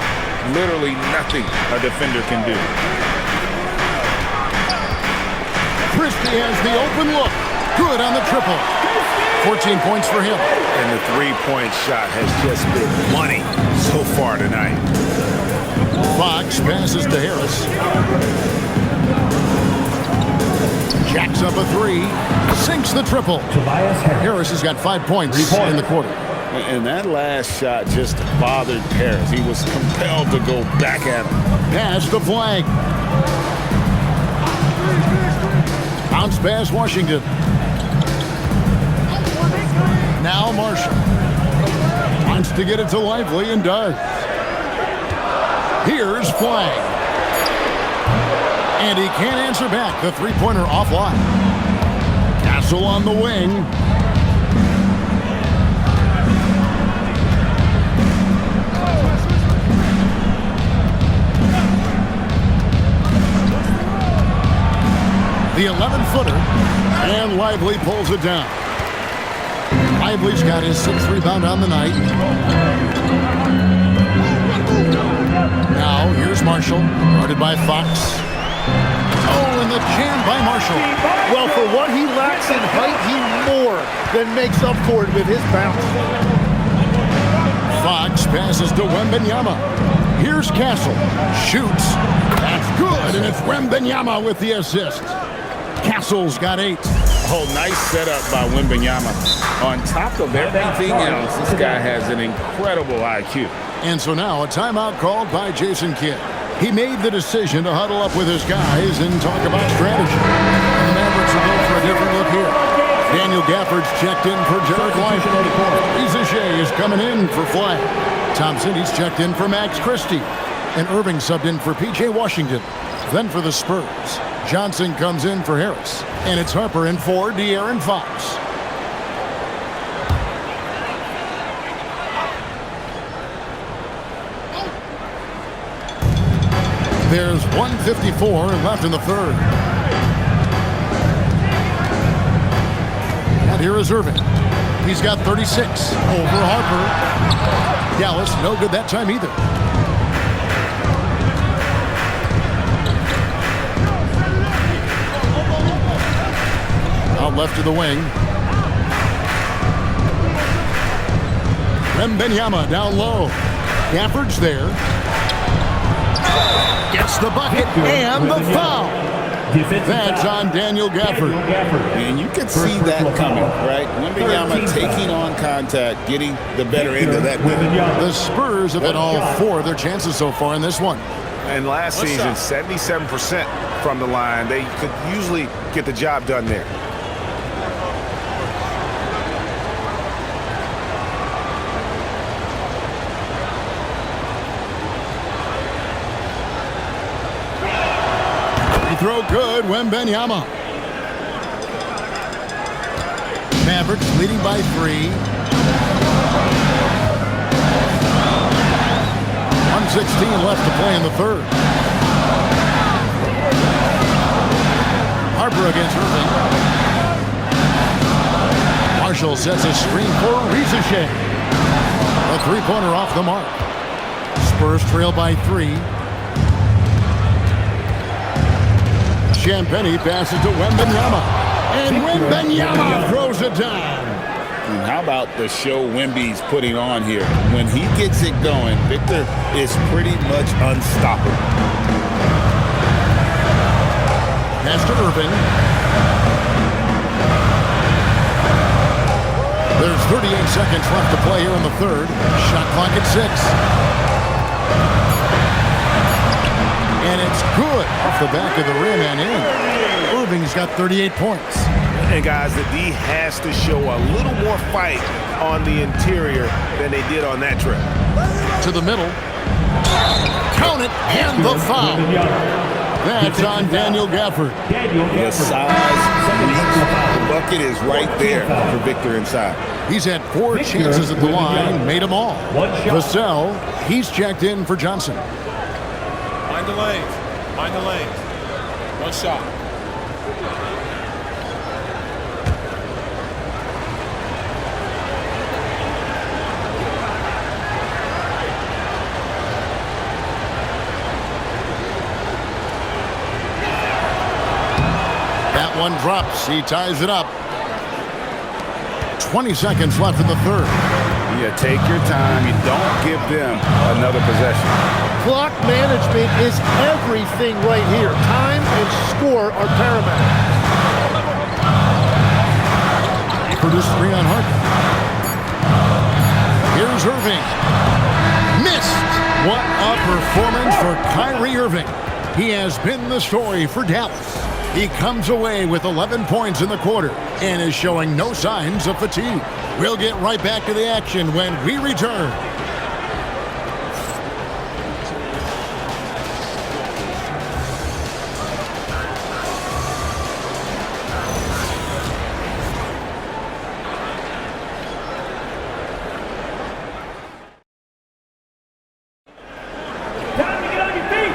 literally nothing a defender can do. Christie has the open look. Good on the triple. 14 points for him. And the three-point shot has just been money so far tonight. Fox passes to Harris. Jacks up a 3. Sinks the triple. Harris has got 5 points in the quarter. And that last shot just bothered Harris. He was compelled to go back at him. Pass to Flag. Bounce pass Washington. Now Marshall. Wants to get it to Lively and does. Here's Flag. And he can't answer back. The three-pointer offline. Castle on the wing. The 11-footer, and Lively pulls it down. Lively's got his 6th rebound on the night. Now, here's Marshall, guarded by Fox. Oh, and the jam by Marshall. Well, for what he lacks in height, he more than makes up for it with his bounce. Fox passes to Wembanyama. Here's Castle. Shoots. That's good, and it's Wembanyama with the assist. Castle's got 8. Oh, nice setup by Wembanyama. On top of everything else, this guy has an incredible IQ. And so now a timeout called by Jason Kidd. He made the decision to huddle up with his guys and talk about strategy. And the Mavericks will go for a different look here. Daniel Gafford's checked in for Jarrett Lively. Reza Shea is coming in for Flag. Tom Cindy's checked in for Max Christie. And Irving subbed in for P.J. Washington. Then for the Spurs, Johnson comes in for Harris. And it's Harper in for De'Aaron Fox. There's 1:54 left in the third. And here is Irving. He's got 36 over Harper. Dallas, no good that time either. Out left to the wing. Wembanyama down low. Gafford's there. Gets the bucket and the foul. That's on Daniel Gafford. And you could see that coming, right? Wembanyama taking on contact, getting the better end of that win. The Spurs have had all 4 of their chances so far in this one. And last season, 77% from the line. They could usually get the job done there. Throw good, Wembanyama. Mavericks leading by 3. 1:16 left to play in the third. Harper against Irving. Marshall sets a screen for Reza Shea. A three-pointer off the mark. Spurs trail by 3. Champagnie passes to Wembanyama. And Wembanyama throws it down. And how about the show Wemby's putting on here? When he gets it going, Victor is pretty much unstoppable. Pass to Irving. There's 38 seconds left to play here in the third. Shot clock at 6. And it's good off the back of the rim and in. Irving's got 38 points. And guys, the D has to show a little more fight on the interior than they did on that trip. To the middle. Count it, and the foul. That's on Daniel Gafford. The size, the bucket is right there for Victor inside. He's had 4 chances at the line, made them all. Vassell, he's checked in for Johnson. Mind the lanes. Mind the lanes. One shot. That one drops. He ties it up. 20 seconds left in the third. Yeah, take your time. You don't give them another possession. Clock management is everything right here. Time and score are paramount. Produce 3 on Harper. Here's Irving. Missed. What a performance for Kyrie Irving. He has been the story for Dallas. He comes away with 11 points in the quarter and is showing no signs of fatigue. We'll get right back to the action when we return.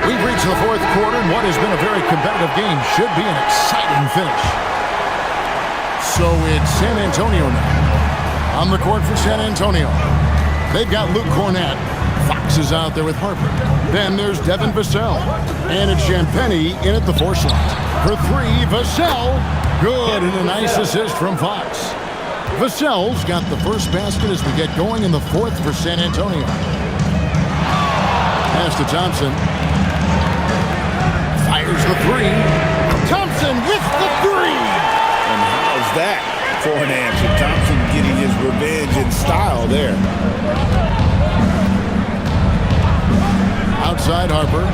We've reached the fourth quarter, and what has been a very competitive game should be an exciting finish. So it's San Antonio now. On the court for San Antonio. They've got Luke Cornett. Fox is out there with Harper. Then there's Devin Vassell. And it's Champagnie in at the 4 slot. For 3, Vassell. Good, and a nice assist from Fox. Vassell's got the first basket as we get going in the fourth for San Antonio. Pass to Thompson. Fires the 3. Thompson with the 3. And how's that for an answer? Thompson getting his revenge in style there. Outside Harper.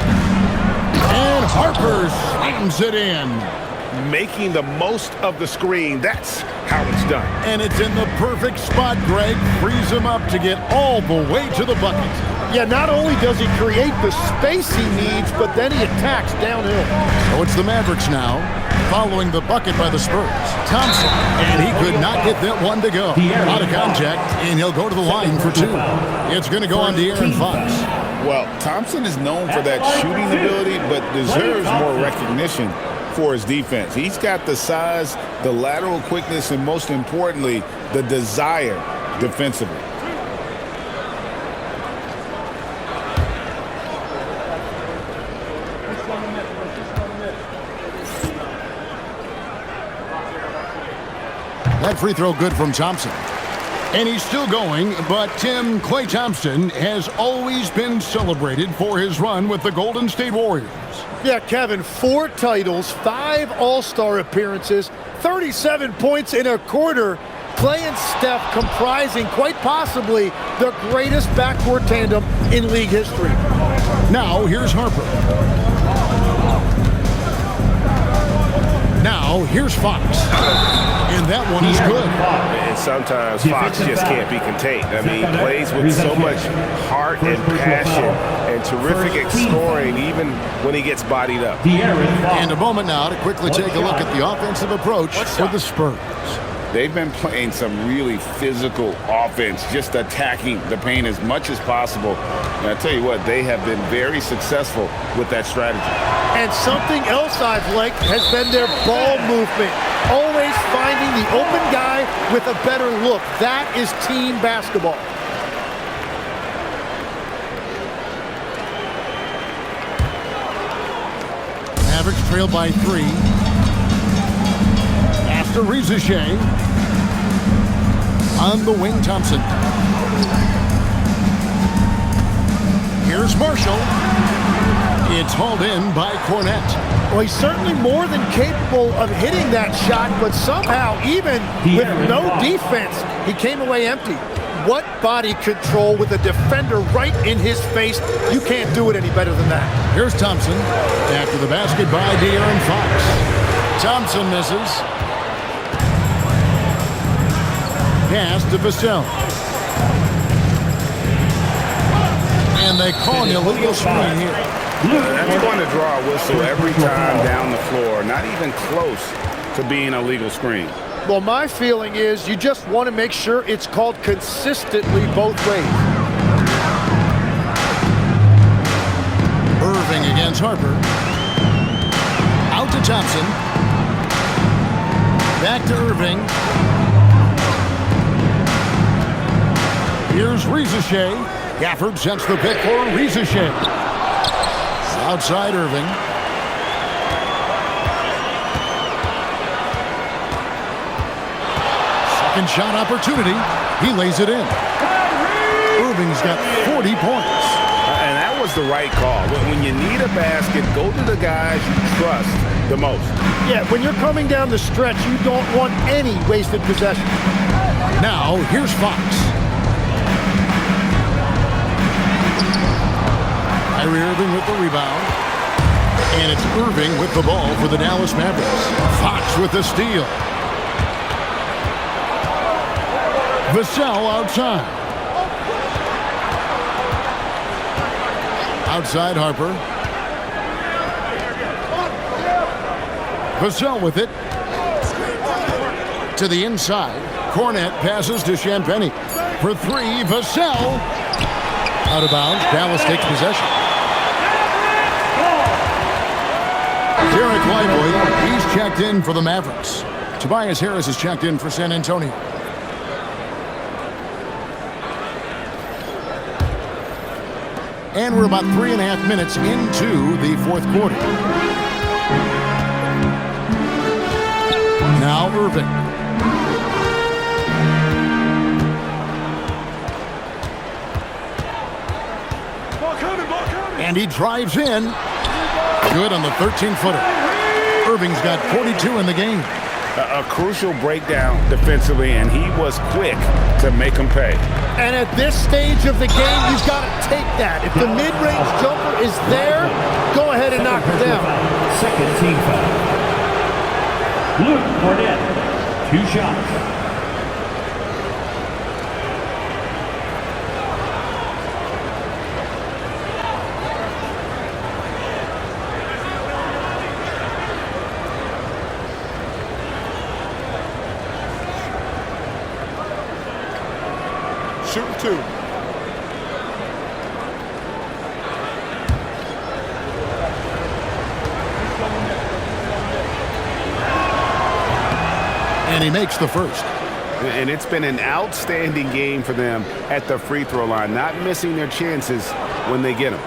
And Harper slams it in. Making the most of the screen. That's how it's done. And it's in the perfect spot. Greg frees him up to get all the way to the bucket. Yeah, not only does he create the space he needs, but then he attacks downhill. So it's the Mavericks now, following the bucket by the Spurs. Thompson, and he could not get that one to go. Out of contact, and he'll go to the line for 2. It's going to go on De'Aaron Fox. Well, Thompson is known for that shooting ability, but deserves more recognition for his defense. He's got the size, the lateral quickness, and most importantly, the desire defensively. That free throw good from Thompson. And he's still going, but Tim Klay Thompson has always been celebrated for his run with the Golden State Warriors. Yeah, Kevin, 4 titles, 5 All-Star appearances, 37 points in a quarter. Klay and Steph comprising quite possibly the greatest backcourt tandem in league history. Now, here's Harper. Now, here's Fox. And that one is good. And sometimes Fox just can't be contained. I mean, he plays with so much heart and passion and terrific scoring even when he gets bodied up. And a moment now to quickly take a look at the offensive approach for the Spurs. They've been playing some really physical offense, just attacking the paint as much as possible. And I tell you what, they have been very successful with that strategy. And something else I've liked has been their ball movement. Always finding the open guy with a better look. That is team basketball. Mavericks trail by 3. After Rizichet. On the wing, Thompson. Here's Marshall. It's hauled in by Cornette. Well, he's certainly more than capable of hitting that shot, but somehow, even with no defense, he came away empty. What body control with a defender right in his face. You can't do it any better than that. Here's Thompson. After the basket by De'Aaron Fox. Thompson misses. Pass to Vassell. And they call an illegal screen here. That's going to draw a whistle every time down the floor. Not even close to being a legal screen. Well, my feeling is you just want to make sure it's called consistently both ways. Irving against Harper. Out to Thompson. Back to Irving. Here's Rizachet. Gafford sets the pick for Rizachet. Outside Irving. Second shot opportunity. He lays it in. Irving's got 40 points. And that was the right call. When you need a basket, go to the guys you trust the most. Yeah, when you're coming down the stretch, you don't want any wasted possession. Now, here's Fox. Kyrie Irving with the rebound. And it's Irving with the ball for the Dallas Mavericks. Fox with the steal. Vassell outside. Outside Harper. Vassell with it. To the inside. Cornette passes to Champagnie. For three, Vassell. Out of bounds. Dallas takes possession. Derek Lively, he's checked in for the Mavericks. Tobias Harris is checked in for San Antonio. And we're about 3.5 minutes into the fourth quarter. Now Irving. And he drives in. Good on the 13-footer. Irving's got 42 in the game. A crucial breakdown defensively, and he was quick to make him pay. And at this stage of the game, you've got to take that. If the mid-range jumper is there, go ahead and knock it down. Second team foul. Luke Cornette, 2 shots. Shooting 2. And he makes the first. And it's been an outstanding game for them at the free throw line, not missing their chances when they get them.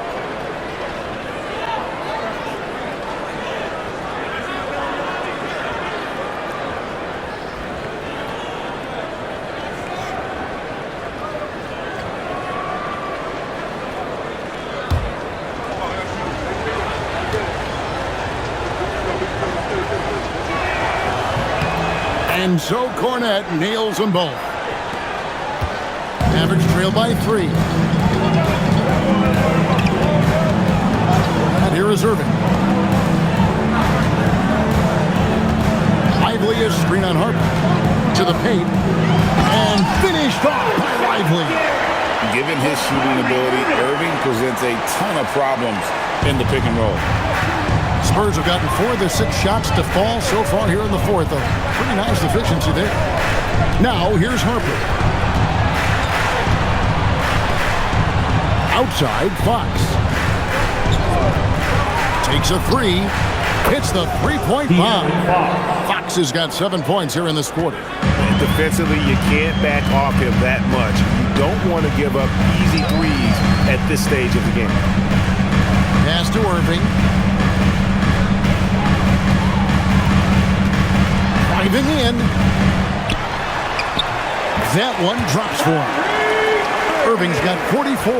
And so Cornette nails them both. Mavericks trail by 3. And here is Irving. Lively is screen on Harper. To the paint. And finished off by Lively. Given his shooting ability, Irving presents a ton of problems in the pick and roll. Spurs have gotten 4 of their 6 shots to fall so far here in the fourth. A pretty nice efficiency there. Now, here's Harper. Outside, Fox. Takes a 3. Hits the three-point bomb. Fox has got 7 points here in this quarter. Defensively, you can't back off him that much. You don't want to give up easy threes at this stage of the game. Pass to Irving. Driving in. That one drops for him. Irving's got 44.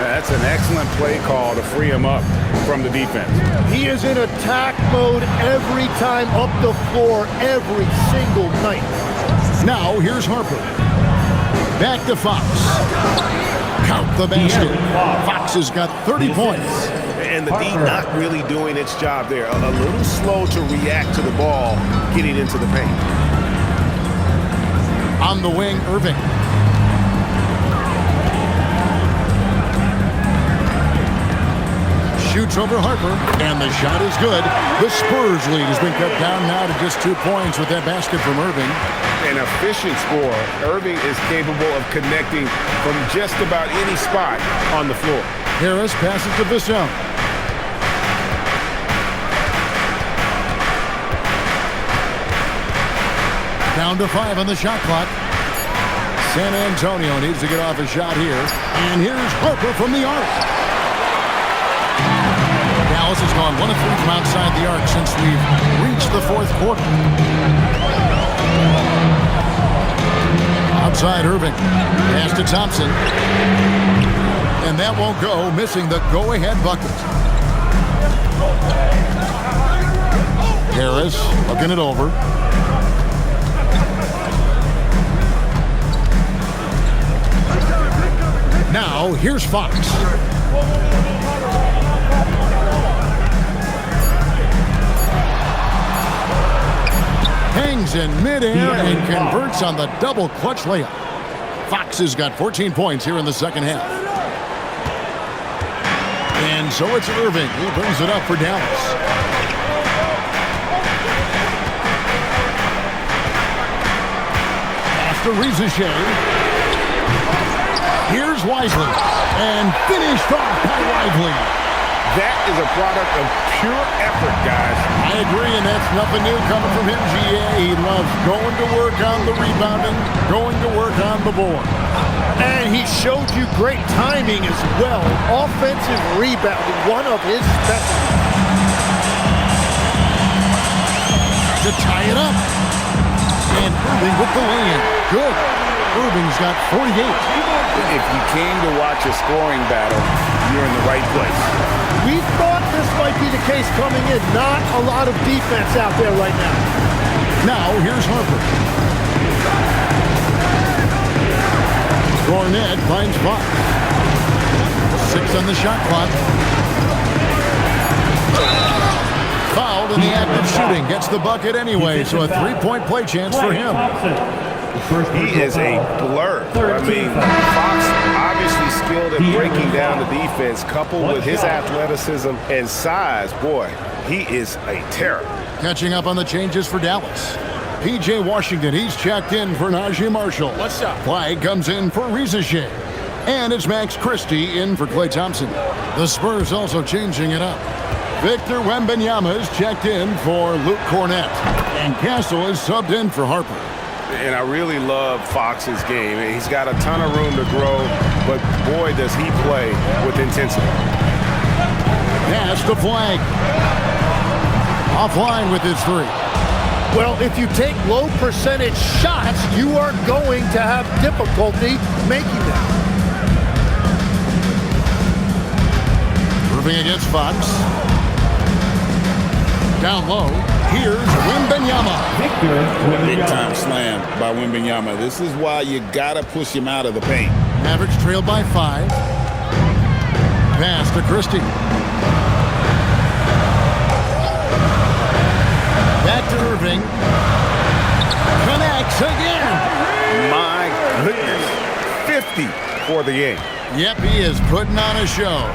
That's an excellent play call to free him up from the defense. He is in attack mode every time up the floor, every single night. Now here's Harper. Back to Fox. Count the basket. Fox has got 30 points. And the D not really doing its job there. A little slow to react to the ball getting into the paint. On the wing, Irving. Shoots over Harper, and the shot is good. The Spurs lead has been cut down now to just 2 points with that basket from Irving. An efficient scorer. Irving is capable of connecting from just about any spot on the floor. Harris passes to Vassell. Down to 5 on the shot clock. San Antonio needs to get off a shot here. And here's Harper from the arc. Dallas has gone 1 of 3 from outside the arc since we've reached the 4th quarter. Outside Irving. Pass to Thompson. And that won't go, missing the go-ahead bucket. Harris looking it over. Now, here's Fox. Hangs in midair and converts on the double clutch layup. Fox has got 14 points here in the second half. And so it's Irving who brings it up for Dallas. After Rizichet. Here's Wisely, and finished off by Lively. That is a product of pure effort, guys. I agree, and that's nothing new coming from him, GA. He loves going to work on the rebounding, going to work on the board. And he showed you great timing as well. Offensive rebounding, one of his specialties. To tie it up. And Irving with the lay-in. Good. Irving's got 48. If you came to watch a scoring battle, you're in the right place. We thought this might be the case coming in. Not a lot of defense out there right now. Now, here's Harper. Garnett finds Fox. 6 on the shot clock. Fouled in the act of shooting. Gets the bucket anyway, so a 3-point play chance for him. He is a blur. I mean, Fox obviously skilled at breaking down the defense, coupled with his athleticism and size. Boy, he is a terror. Catching up on the changes for Dallas. P.J. Washington, he's checked in for Najee Marshall. What's up? Flag comes in for Rizichet. And it's Max Christie in for Klay Thompson. The Spurs also changing it up. Victor Wembanyama is checked in for Luke Cornett. And Castle is subbed in for Harper. And I really love Fox's game. He's got a ton of room to grow, but boy, does he play with intensity. Pass the flag. Offline with his 3. Well, if you take low percentage shots, you are going to have difficulty making them. Irving against Fox. Down low. Here's Wembanyama. Big time slam by Wembanyama. This is why you gotta push him out of the paint. Mavericks trailed by 5. Pass to Christie. Back to Irving. Connects again. My goodness. 50 for the game. Yep, he is putting on a show.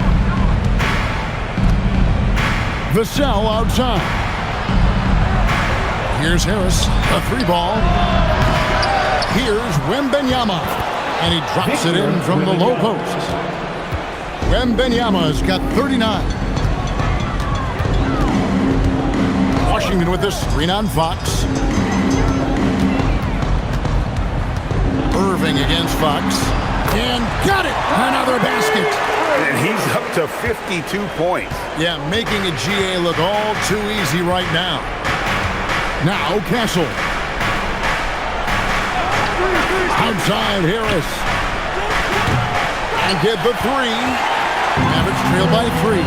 Vassell outside. Here's Harris, a 3-ball. Here's Wembanyama, and he drops it in from the low post. Wembanyama's got 39. Washington with the screen on Fox. Irving against Fox, and got it! Another basket. And he's up to 52 points. Yeah, making a GA look all too easy right now. Now, Castle. Outside Harris. And get the three. Mavericks trail by 3.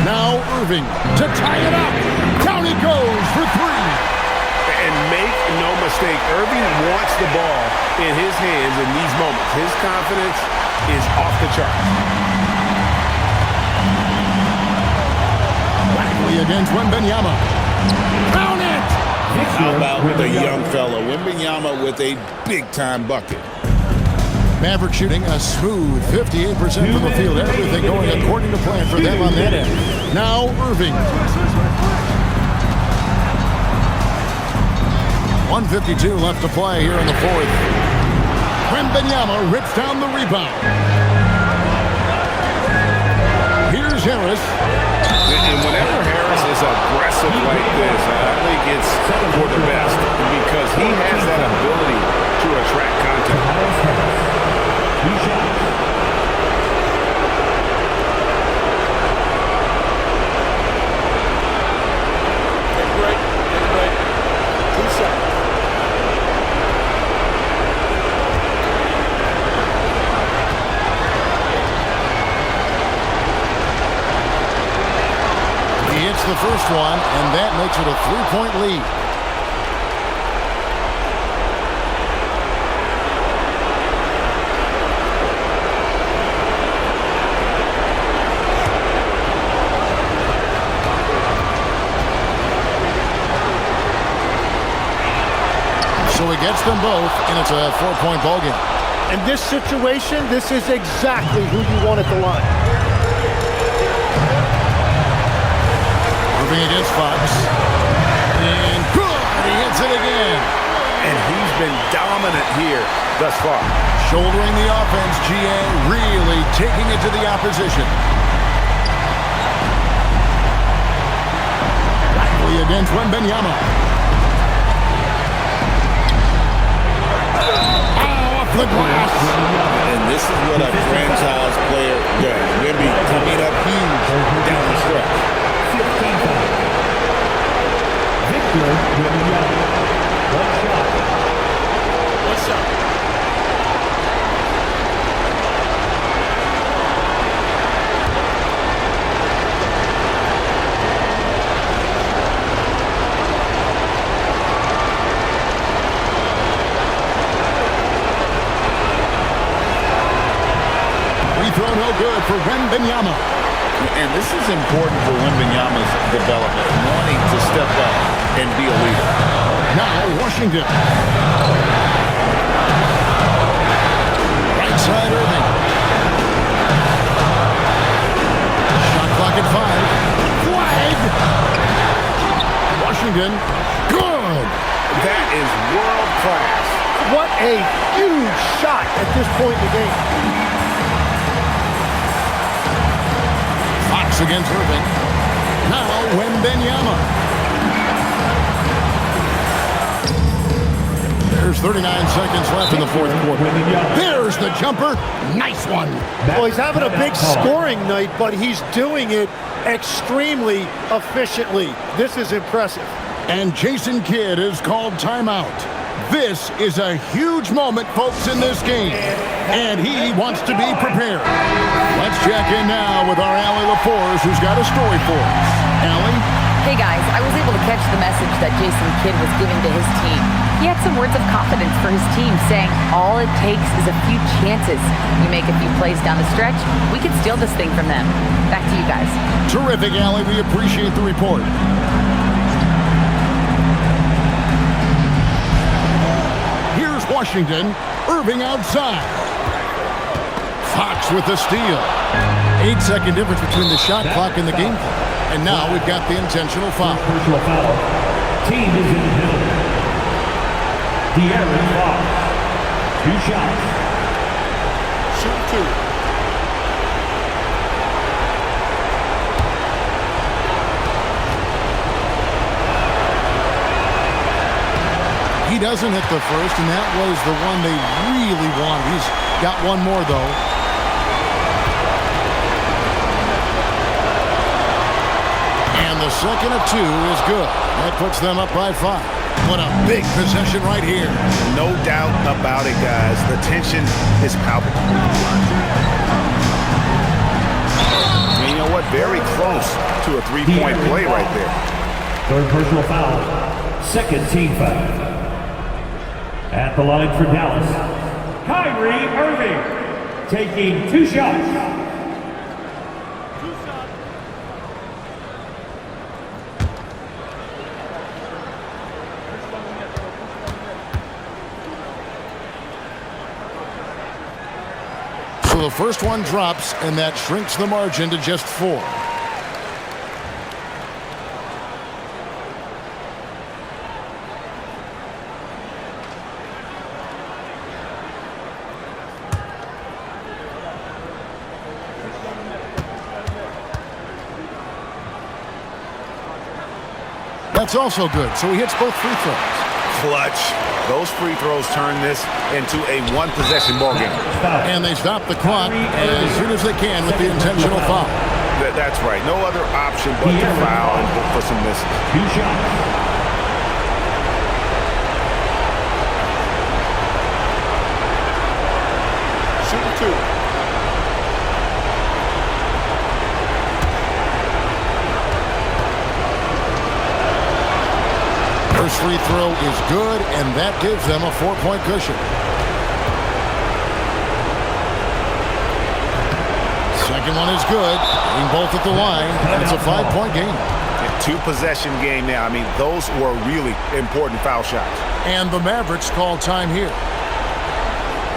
Now Irving to tie it up. Down he goes for 3. And make no mistake, Irving wants the ball in his hands in these moments. His confidence is off the charts. Bagley against Wembanyama. Count it! How about the young fella, Wembanyama, with a big-time bucket. Maverick shooting a smooth 58% from the field. Everything going according to plan for them on that end. Now Irving. 1:52 left to play here in the fourth. Wembanyama rips down the rebound. Here's Harris. And whenever Harris is aggressive like this, I think it's for the best because he has that ability to attract contact. The first one, and that makes it a 3-point lead. So he gets them both, and it's a 4-point ball game. In this situation, this is exactly who you want at the line. Against Fox. And good! He hits it again. And he's been dominant here thus far. Shouldering the offense, GA really taking it to the opposition. Bagley against Wembanyama. Off the glass. And this is what a franchise player does. Wemby coming up huge down the stretch. One shot. Free throw no good for Wembanyama. And this is important for Wembanyama's development, wanting to step up and be a leader. Now Washington. Right side Irving. Shot clock at 5. Flag. Washington. Good. That is world class. What a huge shot at this point in the game. Fox against Irving. Now Wembanyama. There's 39 seconds left in the fourth quarter. There's the jumper. Nice one. Well, he's having a big scoring night, but he's doing it extremely efficiently. This is impressive. And Jason Kidd is called timeout. This is a huge moment, folks, in this game. And he wants to be prepared. Let's check in now with our Allie LaForce, who's got a story for us. Allie? Hey guys, I was able to catch the message that Jason Kidd was giving to his team. He had some words of confidence for his team, saying all it takes is a few chances. We make a few plays down the stretch, we could steal this thing from them. Back to you guys. Terrific, Allie. We appreciate the report. Here's Washington. Irving outside. Fox with the steal. 8-second difference between the shot clock and the game clock. And now we've got the intentional foul. Personal foul. Team is in the penalty. De'Aaron Fox. 2 shots. Shoot 2. He doesn't hit the first, and that was the one they really wanted. He's got one more, though. the second of 2 is good. That puts them up by 5. What a big possession right here. No doubt about it, guys. The tension is palpable. And you know what? Very close to a three-point play right there. Third personal foul. Second team foul. At the line for Dallas, Kyrie Irving, taking 2 shots. So the first one drops, and that shrinks the margin to just 4. That's also good, so he hits both free throws. Clutch. Those free throws turn this into a one-possession ball game. And they stop the clock as soon as they can with the intentional foul. That's right. No other option but to foul and look for some misses. 2 shots. Shooting 2. First free throw is good, and that gives them a 4-point cushion. Second one is good. Being both at the line, and it's a 5-point game. Two-possession game now. I mean, those were really important foul shots. And the Mavericks call time here.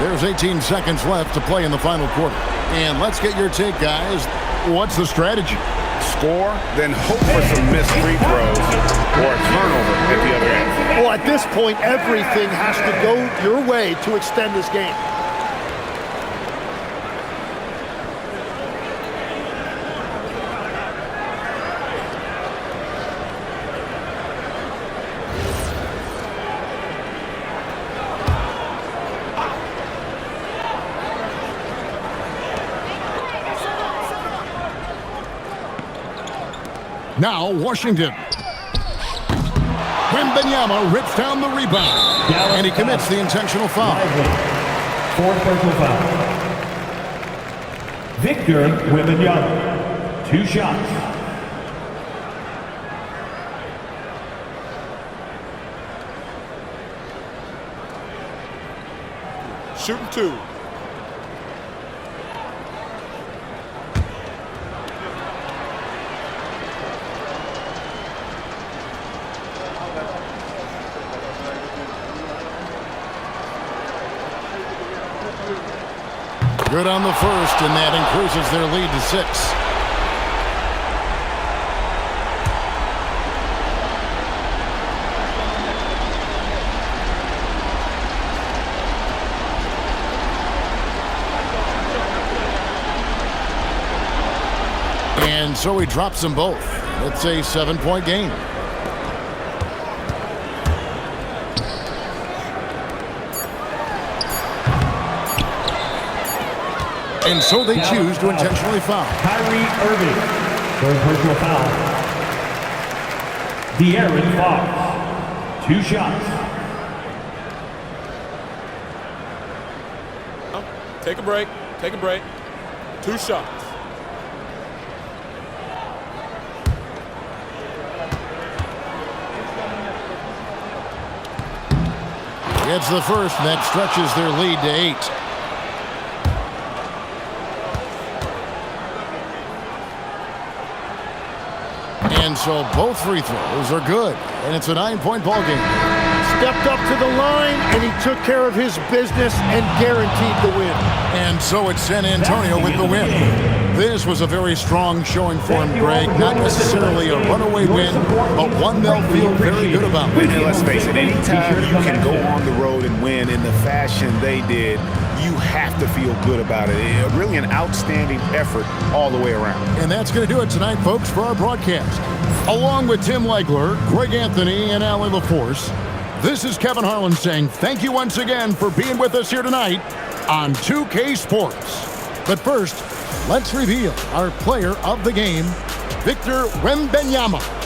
There's 18 seconds left to play in the final quarter. And let's get your take, guys. What's the strategy? Score, then hope for some missed free throws or a turnover at the other end. Well, at this point, everything has to go your way to extend this game. Now, Washington. Wembanyama rips down the rebound. And he commits the intentional foul. Fourth personal foul. Victor Wembanyama. 2 shots. Shooting 2. Good on the first, and that increases their lead to 6. And so he drops them both. It's a 7-point game. And so they choose to intentionally foul. Kyrie Irving. Third personal foul. De'Aaron Fox. 2 shots. Take a break. Take a break. 2 shots. Gets the first, and that stretches their lead to 8. And so both free throws are good, and it's a 9-point ball game. Stepped up to the line, and he took care of his business and guaranteed the win. And so it's San Antonio with the win. This was a very strong showing for him, Greg. Not necessarily a runaway win, but one they'll feel very good about. And let's face it, anytime you can go on the road and win in the fashion they did, you have to feel good about it. Really an outstanding effort all the way around. And that's going to do it tonight, folks, for our broadcast. Along with Tim Legler, Greg Anthony, and Allie LaForce, this is Kevin Harlan saying thank you once again for being with us here tonight on 2K Sports. But first, let's reveal our player of the game Victor Wembanyama.